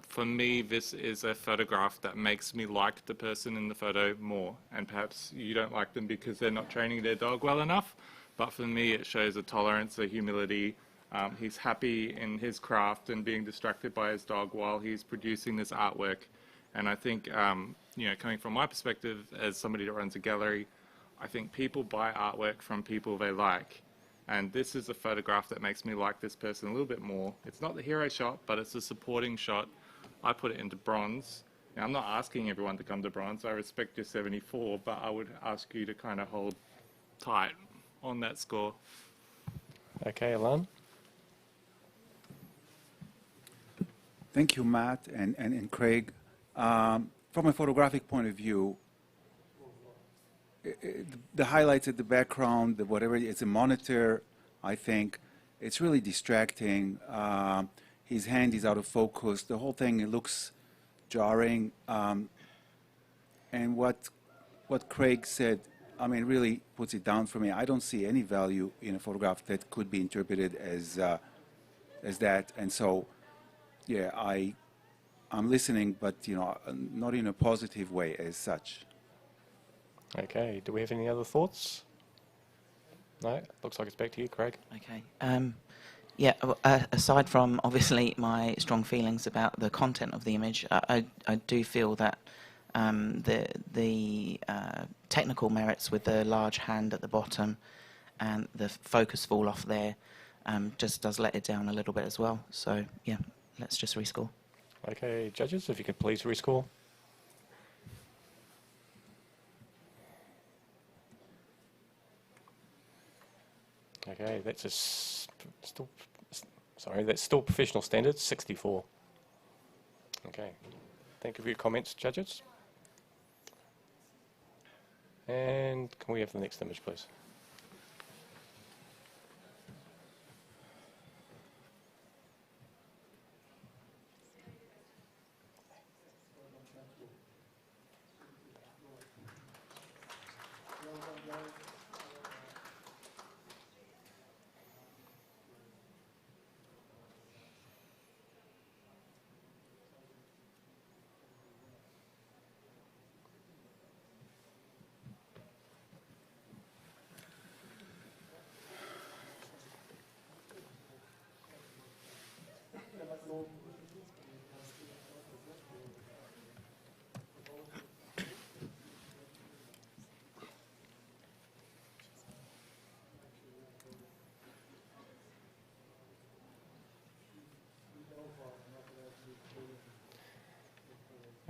For me, this is a photograph that makes me like the person in the photo more, and perhaps you don't like them because they're not training their dog well enough, but for me it shows a tolerance, a humility. He's happy in his craft and being distracted by his dog while he's producing this artwork. And I think, you know, coming from my perspective as somebody that runs a gallery, I think people buy artwork from people they like. And this is a photograph that makes me like this person a little bit more. It's not the hero shot, but it's a supporting shot. I put it into bronze. Now, I'm not asking everyone to come to bronze. I respect your 74, but I would ask you to kind of hold tight on that score. Okay, Alan? Thank you, Matt and Craig. From a photographic point of view, the highlights at the background, whatever it's a monitor, I think it's really distracting. His hand is out of focus. The whole thing, it looks jarring. And what Craig said, I mean, really puts it down for me. I don't see any value in a photograph that could be interpreted as that. And so, yeah, I'm listening, but you know, not in a positive way as such. Okay, do we have any other thoughts? No, looks like it's back to you, Craig. Okay. Yeah, aside from obviously my strong feelings about the content of the image, I do feel that the technical merits with the large hand at the bottom and the focus fall off there just does let it down a little bit as well. So, yeah, let's just rescore. Okay, judges, if you could please rescore. Okay, that's that's still professional standards, 64. Okay, thank you for your comments, judges. And can we have the next image, please?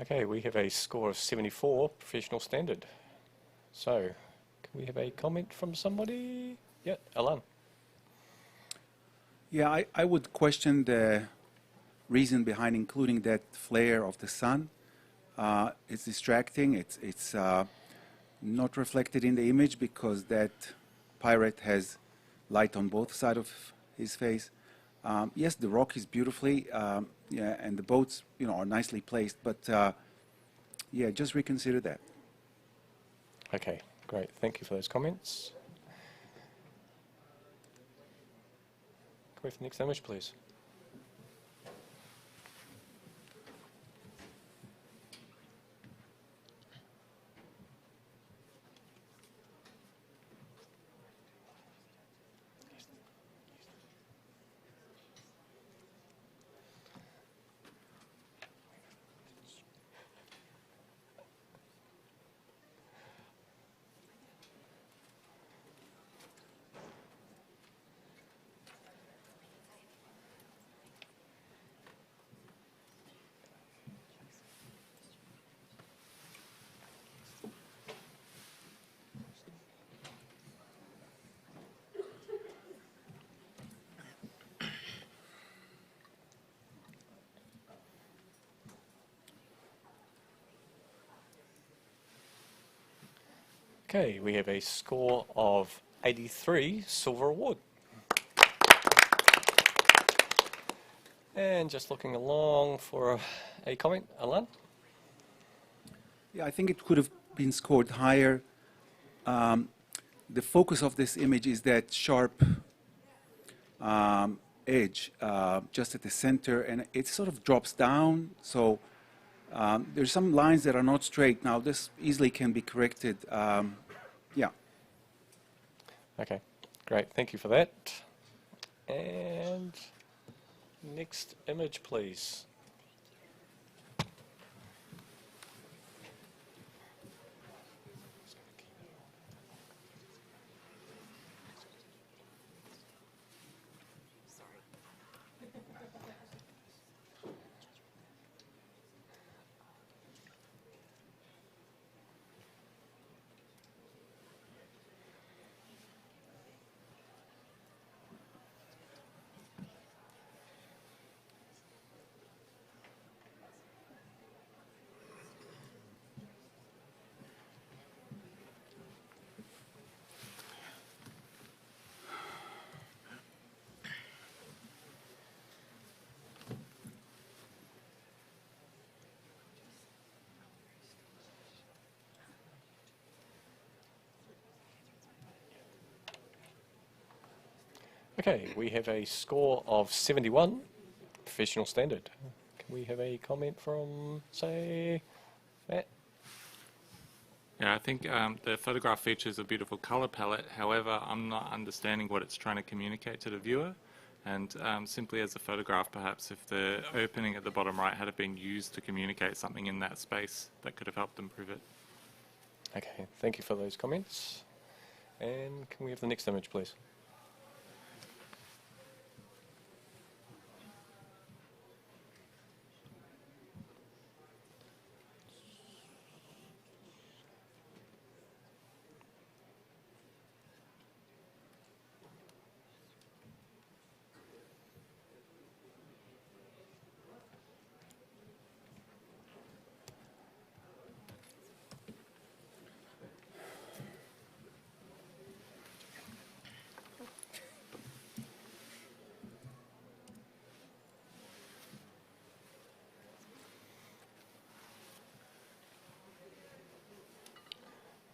Okay, we have a score of 74, professional standard. So, can we have a comment from somebody? Yeah, Alan. Yeah, I would question the reason behind including that flare of the sun. It's distracting. It's not reflected in the image because that pirate has light on both sides of his face. Yes, the rock is beautifully, yeah, and the boats, you know, are nicely placed. But yeah, just reconsider that. Okay, great. Thank you for those comments. Can we have the next image, please? Okay, we have a score of 83, silver award. And just looking along for a comment, Alan? Yeah, I think it could have been scored higher. The focus of this image is that sharp edge just at the center, and it sort of drops down. So there's some lines that are not straight. Now, this easily can be corrected. Yeah. Okay, great, thank you for that. And next image, please. Okay, we have a score of 71, professional standard. Can we have a comment from, say, Matt? Yeah, I think the photograph features a beautiful colour palette. However, I'm not understanding what it's trying to communicate to the viewer. And simply as a photograph, perhaps if the opening at the bottom right had been used to communicate something in that space, that could have helped improve it. Okay, thank you for those comments. And can we have the next image, please?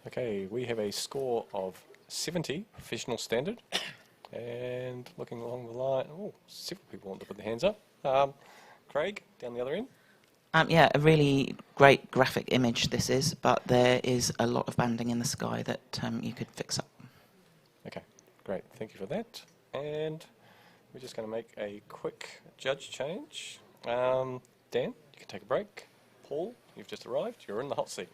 Okay, we have a score of 70, professional standard. And looking along the line, oh, several people want to put their hands up. Craig, down the other end. Yeah, a really great graphic image this is, but there is a lot of banding in the sky that you could fix up. Okay, great, thank you for that. And we're just going to make a quick judge change. Dan, you can take a break. Paul, you've just arrived, you're in the hot seat.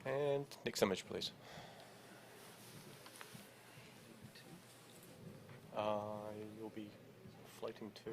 And next image, please. You'll be floating to...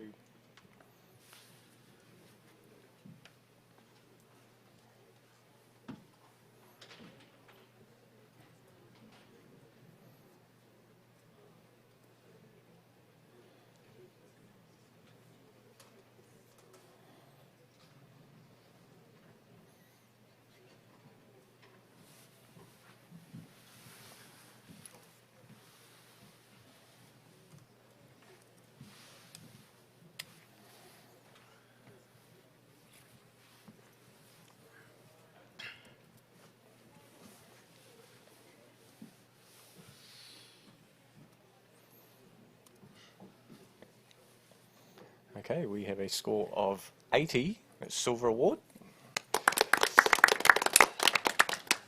Okay, we have a score of 80, that's silver award.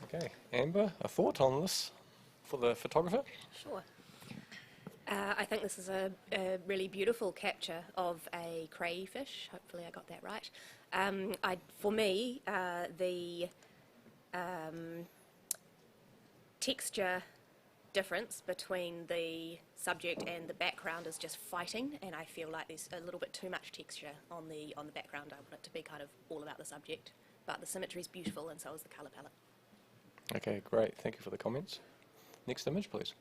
Okay, Amber, a thought on this for the photographer? Sure. I think this is a really beautiful capture of a crayfish. Hopefully I got that right. For me, the texture difference between the subject and the background is just fighting, and I feel like there's a little bit too much texture on the background. I want it to be kind of all about the subject, but the symmetry is beautiful, and so is the colour palette. Okay, great, thank you for the comments. Next image, please.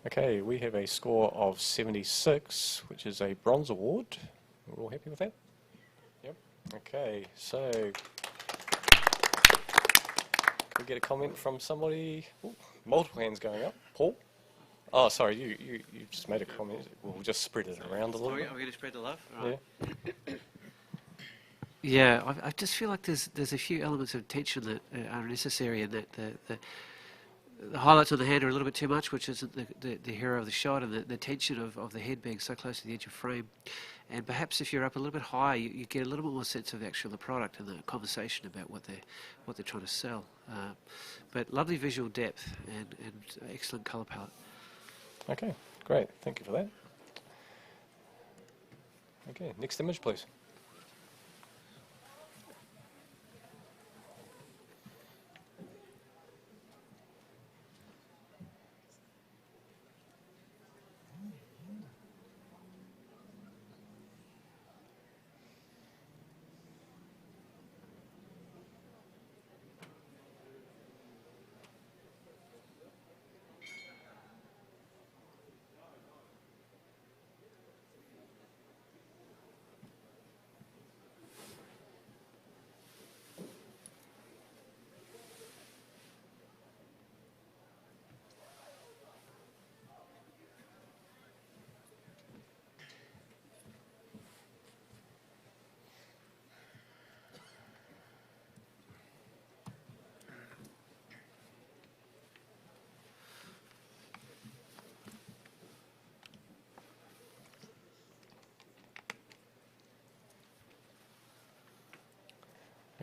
Okay, we have a score of 76, which is a bronze award. We're all happy with that? Yep. Okay, so can we get a comment from somebody? Ooh, multiple hands going up. Paul? Oh, sorry, you just made a comment. We'll just spread it around a little bit. Are we going to spread the love? Yeah. Yeah, I just feel like there's a few elements of tension that are necessary, and that the highlights on the hand are a little bit too much, which isn't the hero of the shot, and the tension of the head being so close to the edge of frame. And perhaps if you're up a little bit higher, you get a little bit more sense of actually the product and the conversation about what they're trying to sell. But lovely visual depth and excellent colour palette. Okay, great. Thank you for that. Okay, next image, please.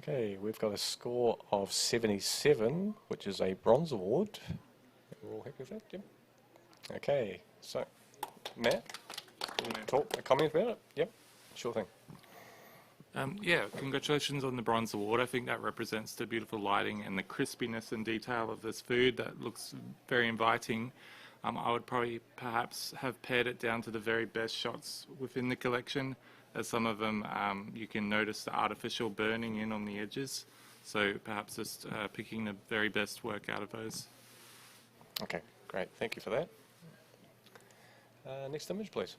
Okay, we've got a score of 77, which is a bronze award. We're all happy with that, Jim? Okay, so Matt, can you talk a comment about it? Yep, sure thing. Yeah, congratulations on the bronze award. I think that represents the beautiful lighting and the crispiness and detail of this food that looks very inviting. I would probably perhaps have pared it down to the very best shots within the collection, as some of them you can notice the artificial burning in on the edges. So perhaps just picking the very best work out of those. Okay, great. Thank you for that. Next image, please.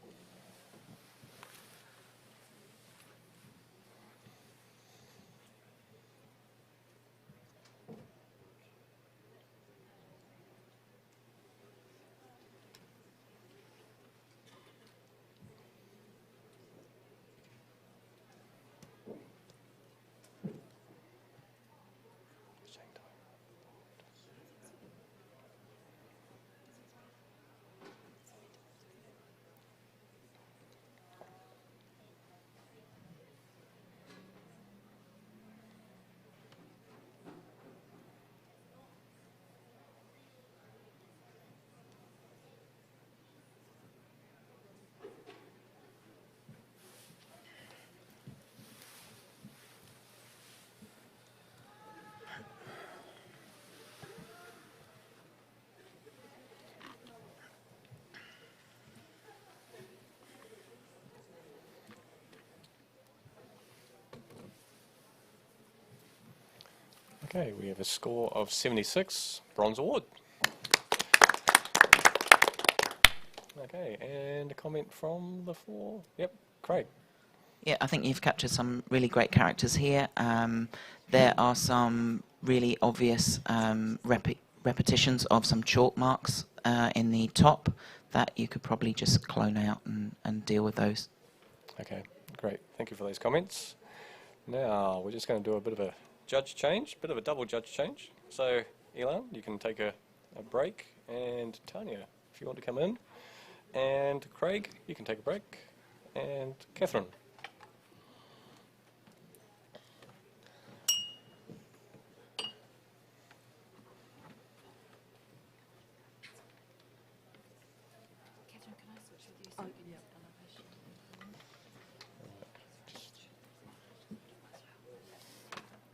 Okay, we have a score of 76, bronze award. Okay, and a comment from the floor. Yep, Craig. Yeah, I think you've captured some really great characters here. There are some really obvious repetitions of some chalk marks in the top that you could probably just clone out and deal with those. Okay, great. Thank you for those comments. Now, we're just going to do a bit of a judge change, bit of a double judge change. So, Elan, you can take a break, and Tanya, if you want to come in. And Craig, you can take a break. And Catherine.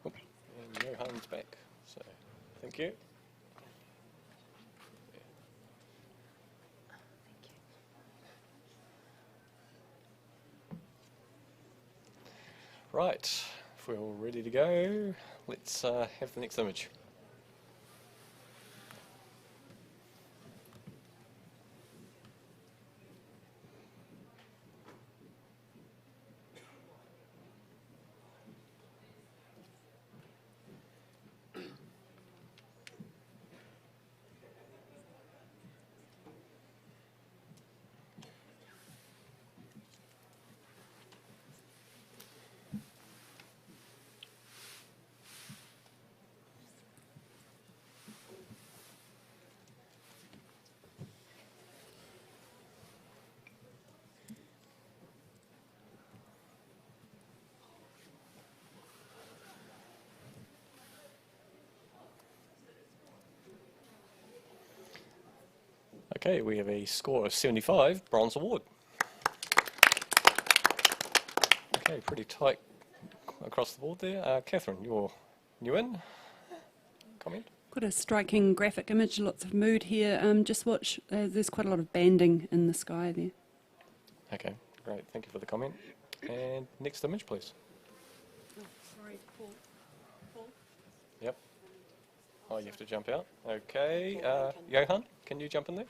And Johan's back, so thank you. Right, if we're all ready to go, let's have the next image. Okay, we have a score of 75, bronze award. Okay, pretty tight across the board there. Catherine, you're new in. Comment? Got a striking graphic image, lots of mood here. Just watch, there's quite a lot of banding in the sky there. Okay, great. Thank you for the comment. And next image, please. Oh, sorry, Paul. Yep. Oh, you have to jump out. Okay. Johan, can you jump in there?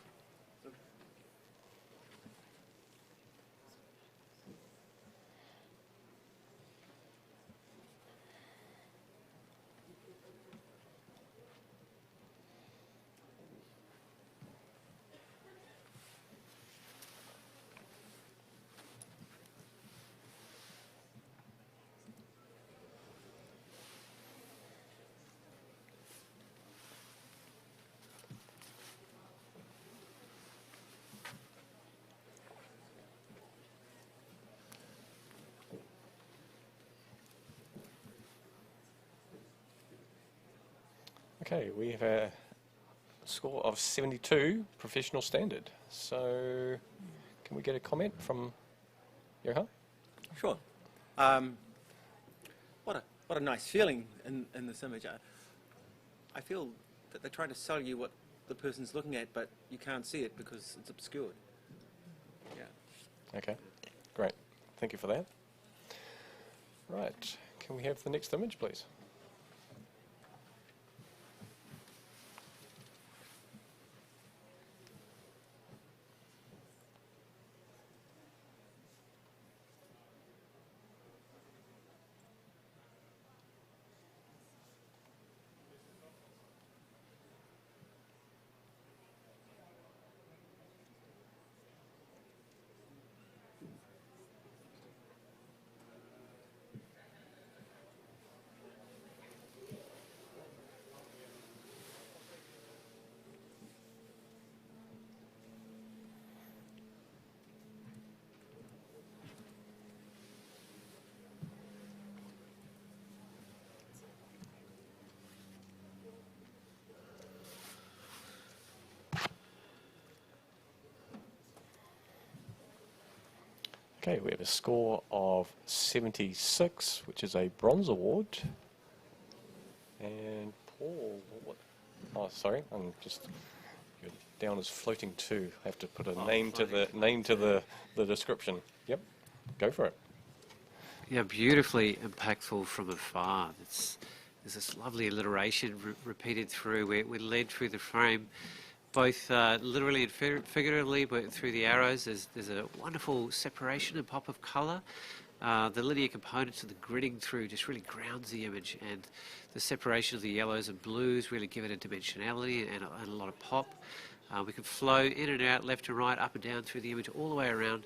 Okay, we have a score of 72, professional standard. So, can we get a comment from Johan? Sure. What a nice feeling in this image. I feel that they're trying to sell you what the person's looking at, but you can't see it because it's obscured. Yeah. Okay, great. Thank you for that. Right, can we have the next image, please? Okay, we have a score of 76, which is a bronze award. And Paul, what? Oh, sorry, I'm just you're down as floating 2. I have to put a name to the description. Yep, go for it. Yeah, beautifully impactful from afar. There's this lovely alliteration repeated through. We're led through the frame, both literally and figuratively, but through the arrows. There's a wonderful separation and pop of colour. The linear components of the gridding through just really grounds the image, and the separation of the yellows and blues really give it a dimensionality and a lot of pop. We can flow in and out, left and right, up and down through the image all the way around.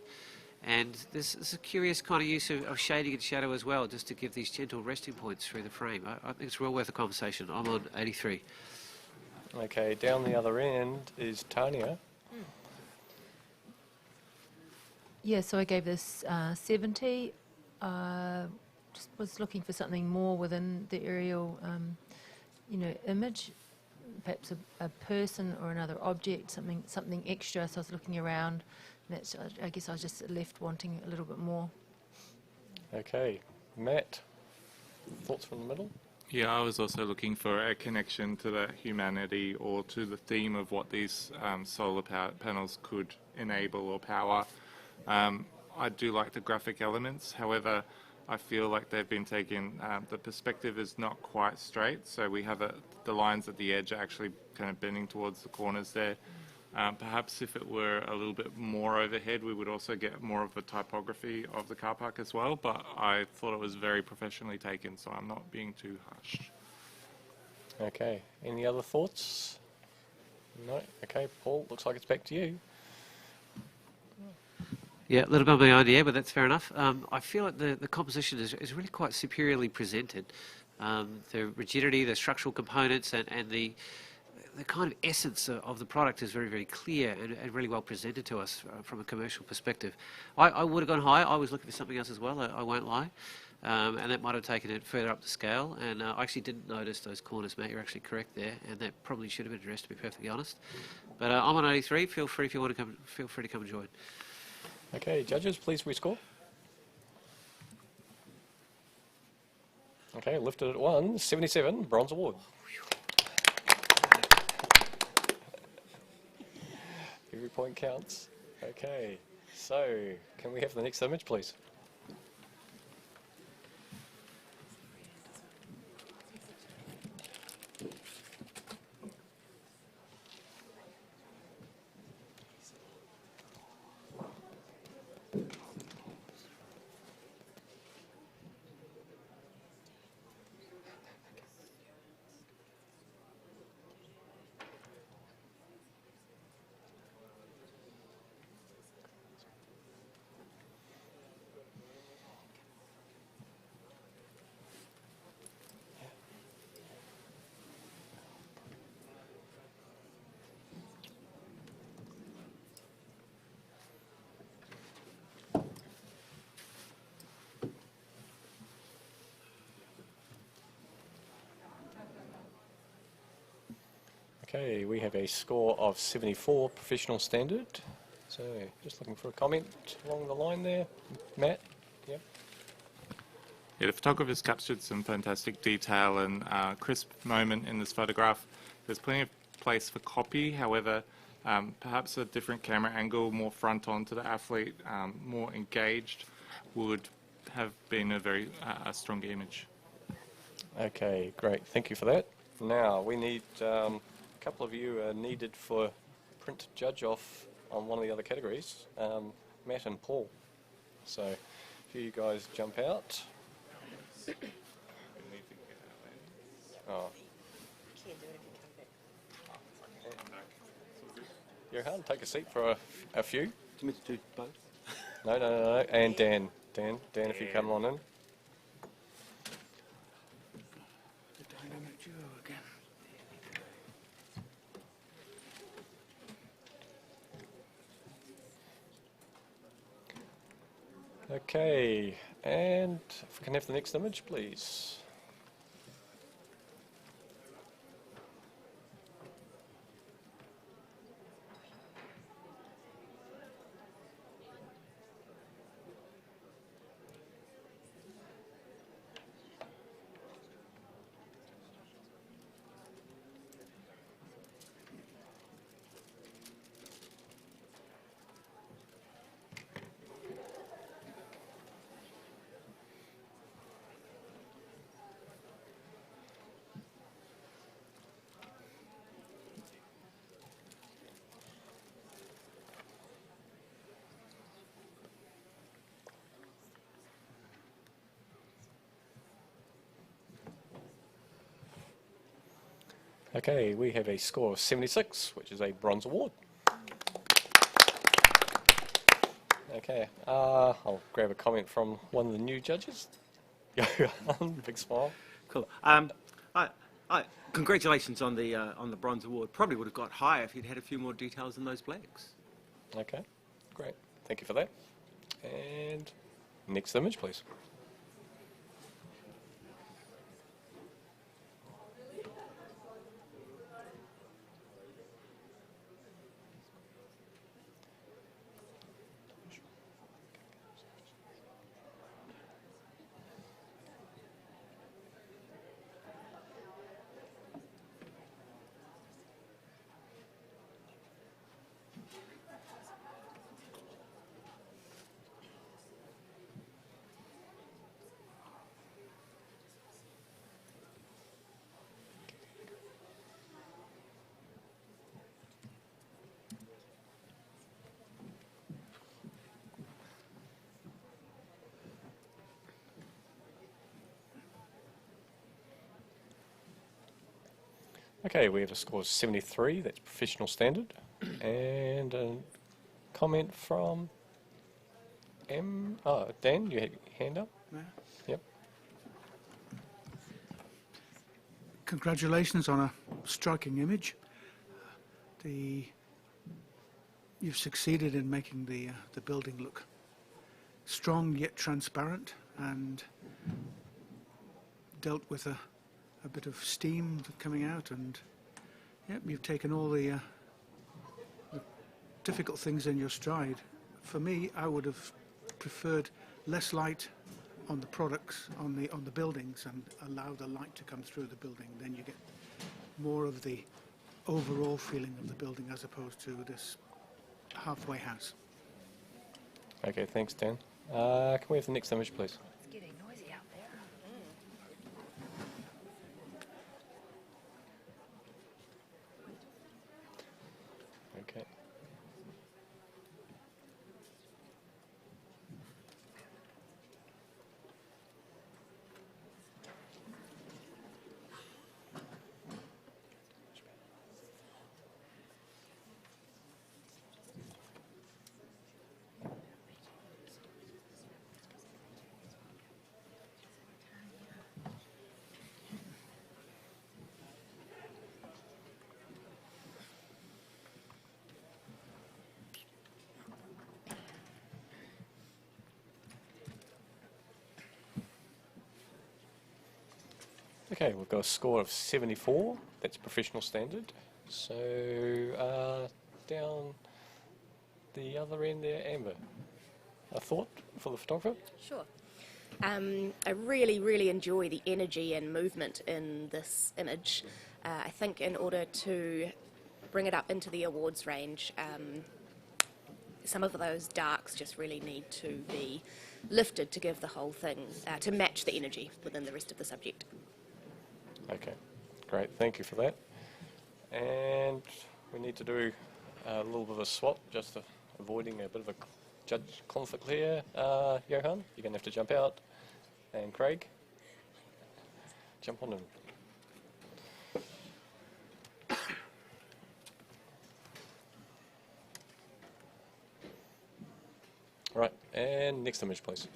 And there's a curious kind of use of shading and shadow as well, just to give these gentle resting points through the frame. I think it's well worth a conversation. I'm on 83. Okay, down the other end is Tania. Yeah, so I gave this 70. Just was looking for something more within the aerial, image, perhaps a person or another object, something extra. So I was looking around. And that's, I guess I was just left wanting a little bit more. Okay, Matt, thoughts from the middle? Yeah, I was also looking for a connection to the humanity or to the theme of what these solar panels could enable or power. I do like the graphic elements, however, I feel like they've been taken, the perspective is not quite straight, so we have the lines at the edge are actually kind of bending towards the corners there. Perhaps if it were a little bit more overhead, we would also get more of a typography of the car park as well, but I thought it was very professionally taken, so I'm not being too harsh. Okay, any other thoughts? No? Okay, Paul, looks like it's back to you. Yeah, a little bit behind the air, but that's fair enough. I feel like the composition is really quite superiorly presented. The rigidity, the structural components, and the kind of essence of the product is very, very clear and really well presented to us from a commercial perspective. I would have gone higher. I was looking for something else as well, I won't lie. And that might have taken it further up the scale. And I actually didn't notice those corners, Matt. You're actually correct there. And that probably should have been addressed, to be perfectly honest. But I'm on 83. Feel free if you want to come. Feel free to come and join. Okay, judges, please rescore. Okay, lifted at 177, bronze award. Every point counts. Okay, so can we have the next image, please? Okay, we have a score of 74 professional standard. So just looking for a comment along the line there. Matt? Yep. Yeah, the photographer's captured some fantastic detail and crisp moment in this photograph. There's plenty of place for copy, however, perhaps a different camera angle, more front on to the athlete, more engaged, would have been a very stronger image. Okay, great. Thank you for that. Now, we need a couple of you are needed for print judge off on one of the other categories, Matt and Paul. So, if you guys jump out. Oh. Johan, take a seat for a few. Do you mean to do both? No. And Dan, if you come on in. The dynamic duo again. Okay, and if we can have the next image, please. Okay, we have a score of 76, which is a bronze award. Okay, I'll grab a comment from one of the new judges. Big smile. Cool. Congratulations on the bronze award. Probably would have got higher if you'd had a few more details in those blacks. Okay, great. Thank you for that. And next image, please. Okay, we have a score of 73, that's professional standard. And a comment from Dan, you had your hand up? Yeah. Yep. Congratulations on a striking image. You've succeeded in making the building look strong yet transparent, and dealt with a bit of steam coming out, and yep, you've taken all the difficult things in your stride. For me, I would have preferred less light on the products, on the buildings, and allow the light to come through the building. Then you get more of the overall feeling of the building as opposed to this halfway house. Okay, thanks, Dan. Can we have the next image, please? It's getting noisy out there. Okay. Okay, we've got a score of 74. That's professional standard. So down the other end there, Amber. A thought for the photographer? Sure. I really, really enjoy the energy and movement in this image. I think in order to bring it up into the awards range, some of those darks just really need to be lifted to give the whole thing, to match the energy within the rest of the subject. Okay, great. Thank you for that. And we need to do a little bit of a swap, just avoiding a bit of a judge conflict here. Johan, you're going to have to jump out. And Craig, jump on in. Right, and next image, please.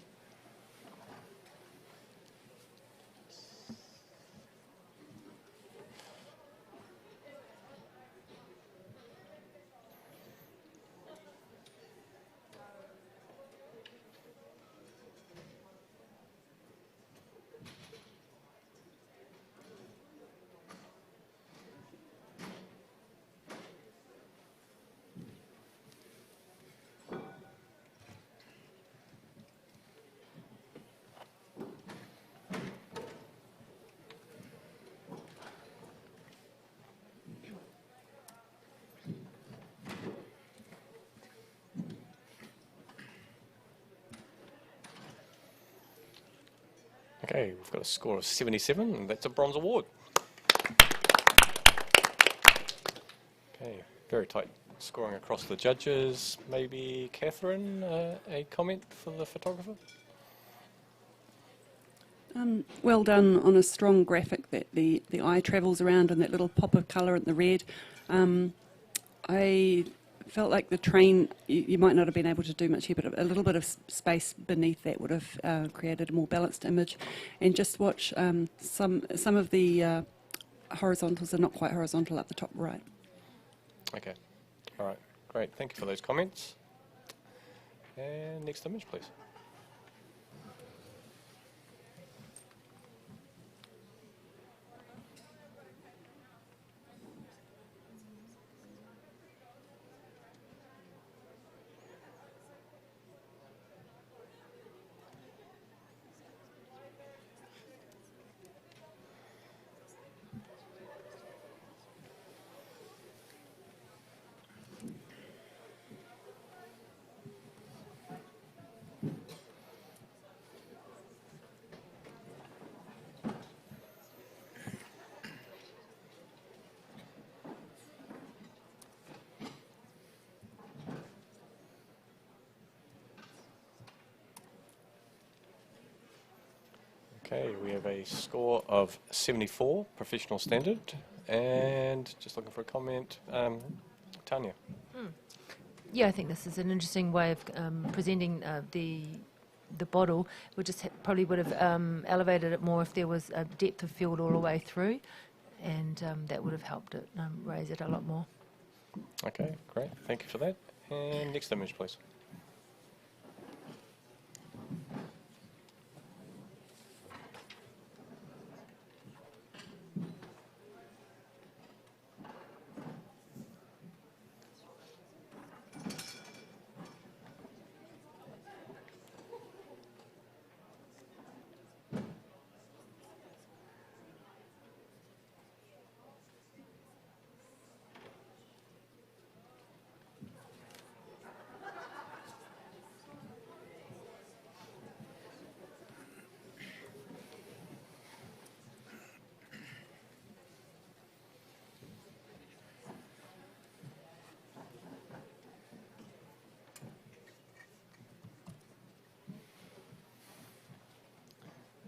Okay, we've got a score of 77, and that's a bronze award. Okay, very tight scoring across the judges. Maybe Catherine, a comment for the photographer? Well done on a strong graphic that the eye travels around and that little pop of colour in the red. I felt like the train, you might not have been able to do much here, but a little bit of space beneath that would have created a more balanced image. And just watch some of the horizontals are not quite horizontal up the top right. Okay, all right, great. Thank you for those comments. And next image, please. Okay, we have a score of 74, professional standard, and just looking for a comment, Tanya. Yeah, I think this is an interesting way of presenting the bottle. We just probably would have elevated it more if there was a depth of field all the way through, and that would have helped it raise it a lot more. Okay, great, thank you for that. And next image, please.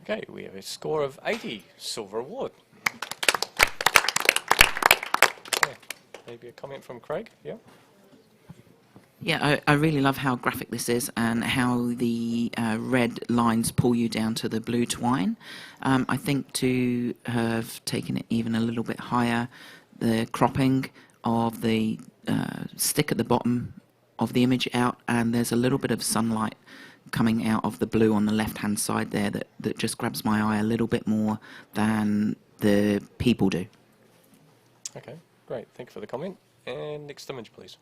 Okay, we have a score of 80, silver award. Okay, maybe a comment from Craig, yeah? Yeah, I really love how graphic this is and how the red lines pull you down to the blue twine. I think to have taken it even a little bit higher, the cropping of the stick at the bottom of the image out, and there's a little bit of sunlight coming out of the blue on the left-hand side there that just grabs my eye a little bit more than the people do. Okay, great, thank you for the comment. And next image, please.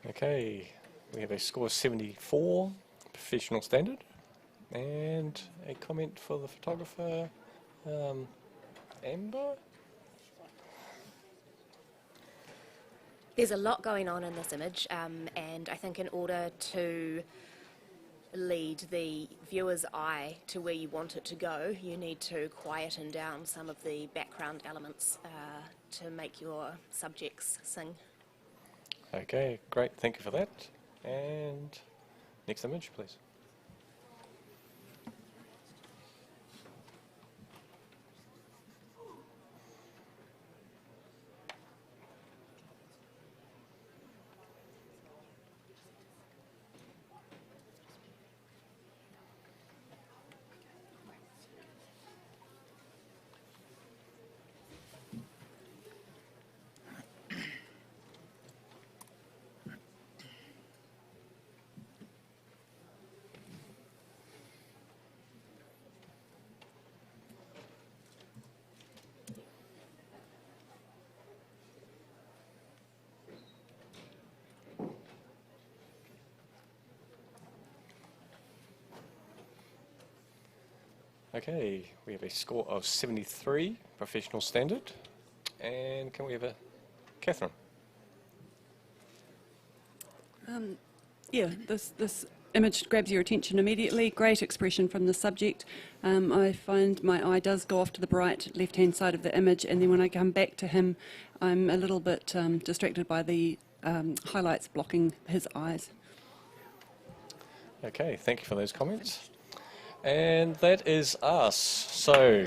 Okay, we have a score of 74, professional standard, and a comment for the photographer, Amber? There's a lot going on in this image, and I think in order to lead the viewer's eye to where you want it to go, you need to quieten down some of the background elements to make your subjects sing. Okay, great, thank you for that. And next image, please. Okay, we have a score of 73, professional standard. And can we have a Catherine? Yeah, this image grabs your attention immediately. Great expression from the subject. I find my eye does go off to the bright left-hand side of the image, and then when I come back to him, I'm a little bit distracted by the highlights blocking his eyes. Okay, thank you for those comments. And that is us. So,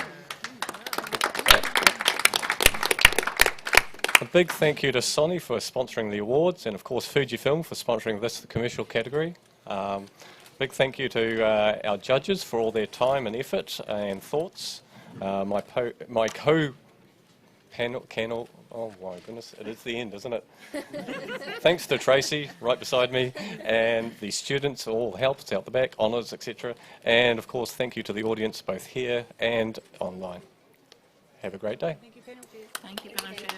a big thank you to Sony for sponsoring the awards, and of course Fujifilm for sponsoring this, the commercial category. Big thank you to our judges for all their time and effort and thoughts. My co-panel, oh my goodness, it is the end, isn't it? Thanks to Tracy, right beside me, and the students, all helped out the back, honours, etc. And of course, thank you to the audience, both here and online. Have a great day. Thank you, panel chair.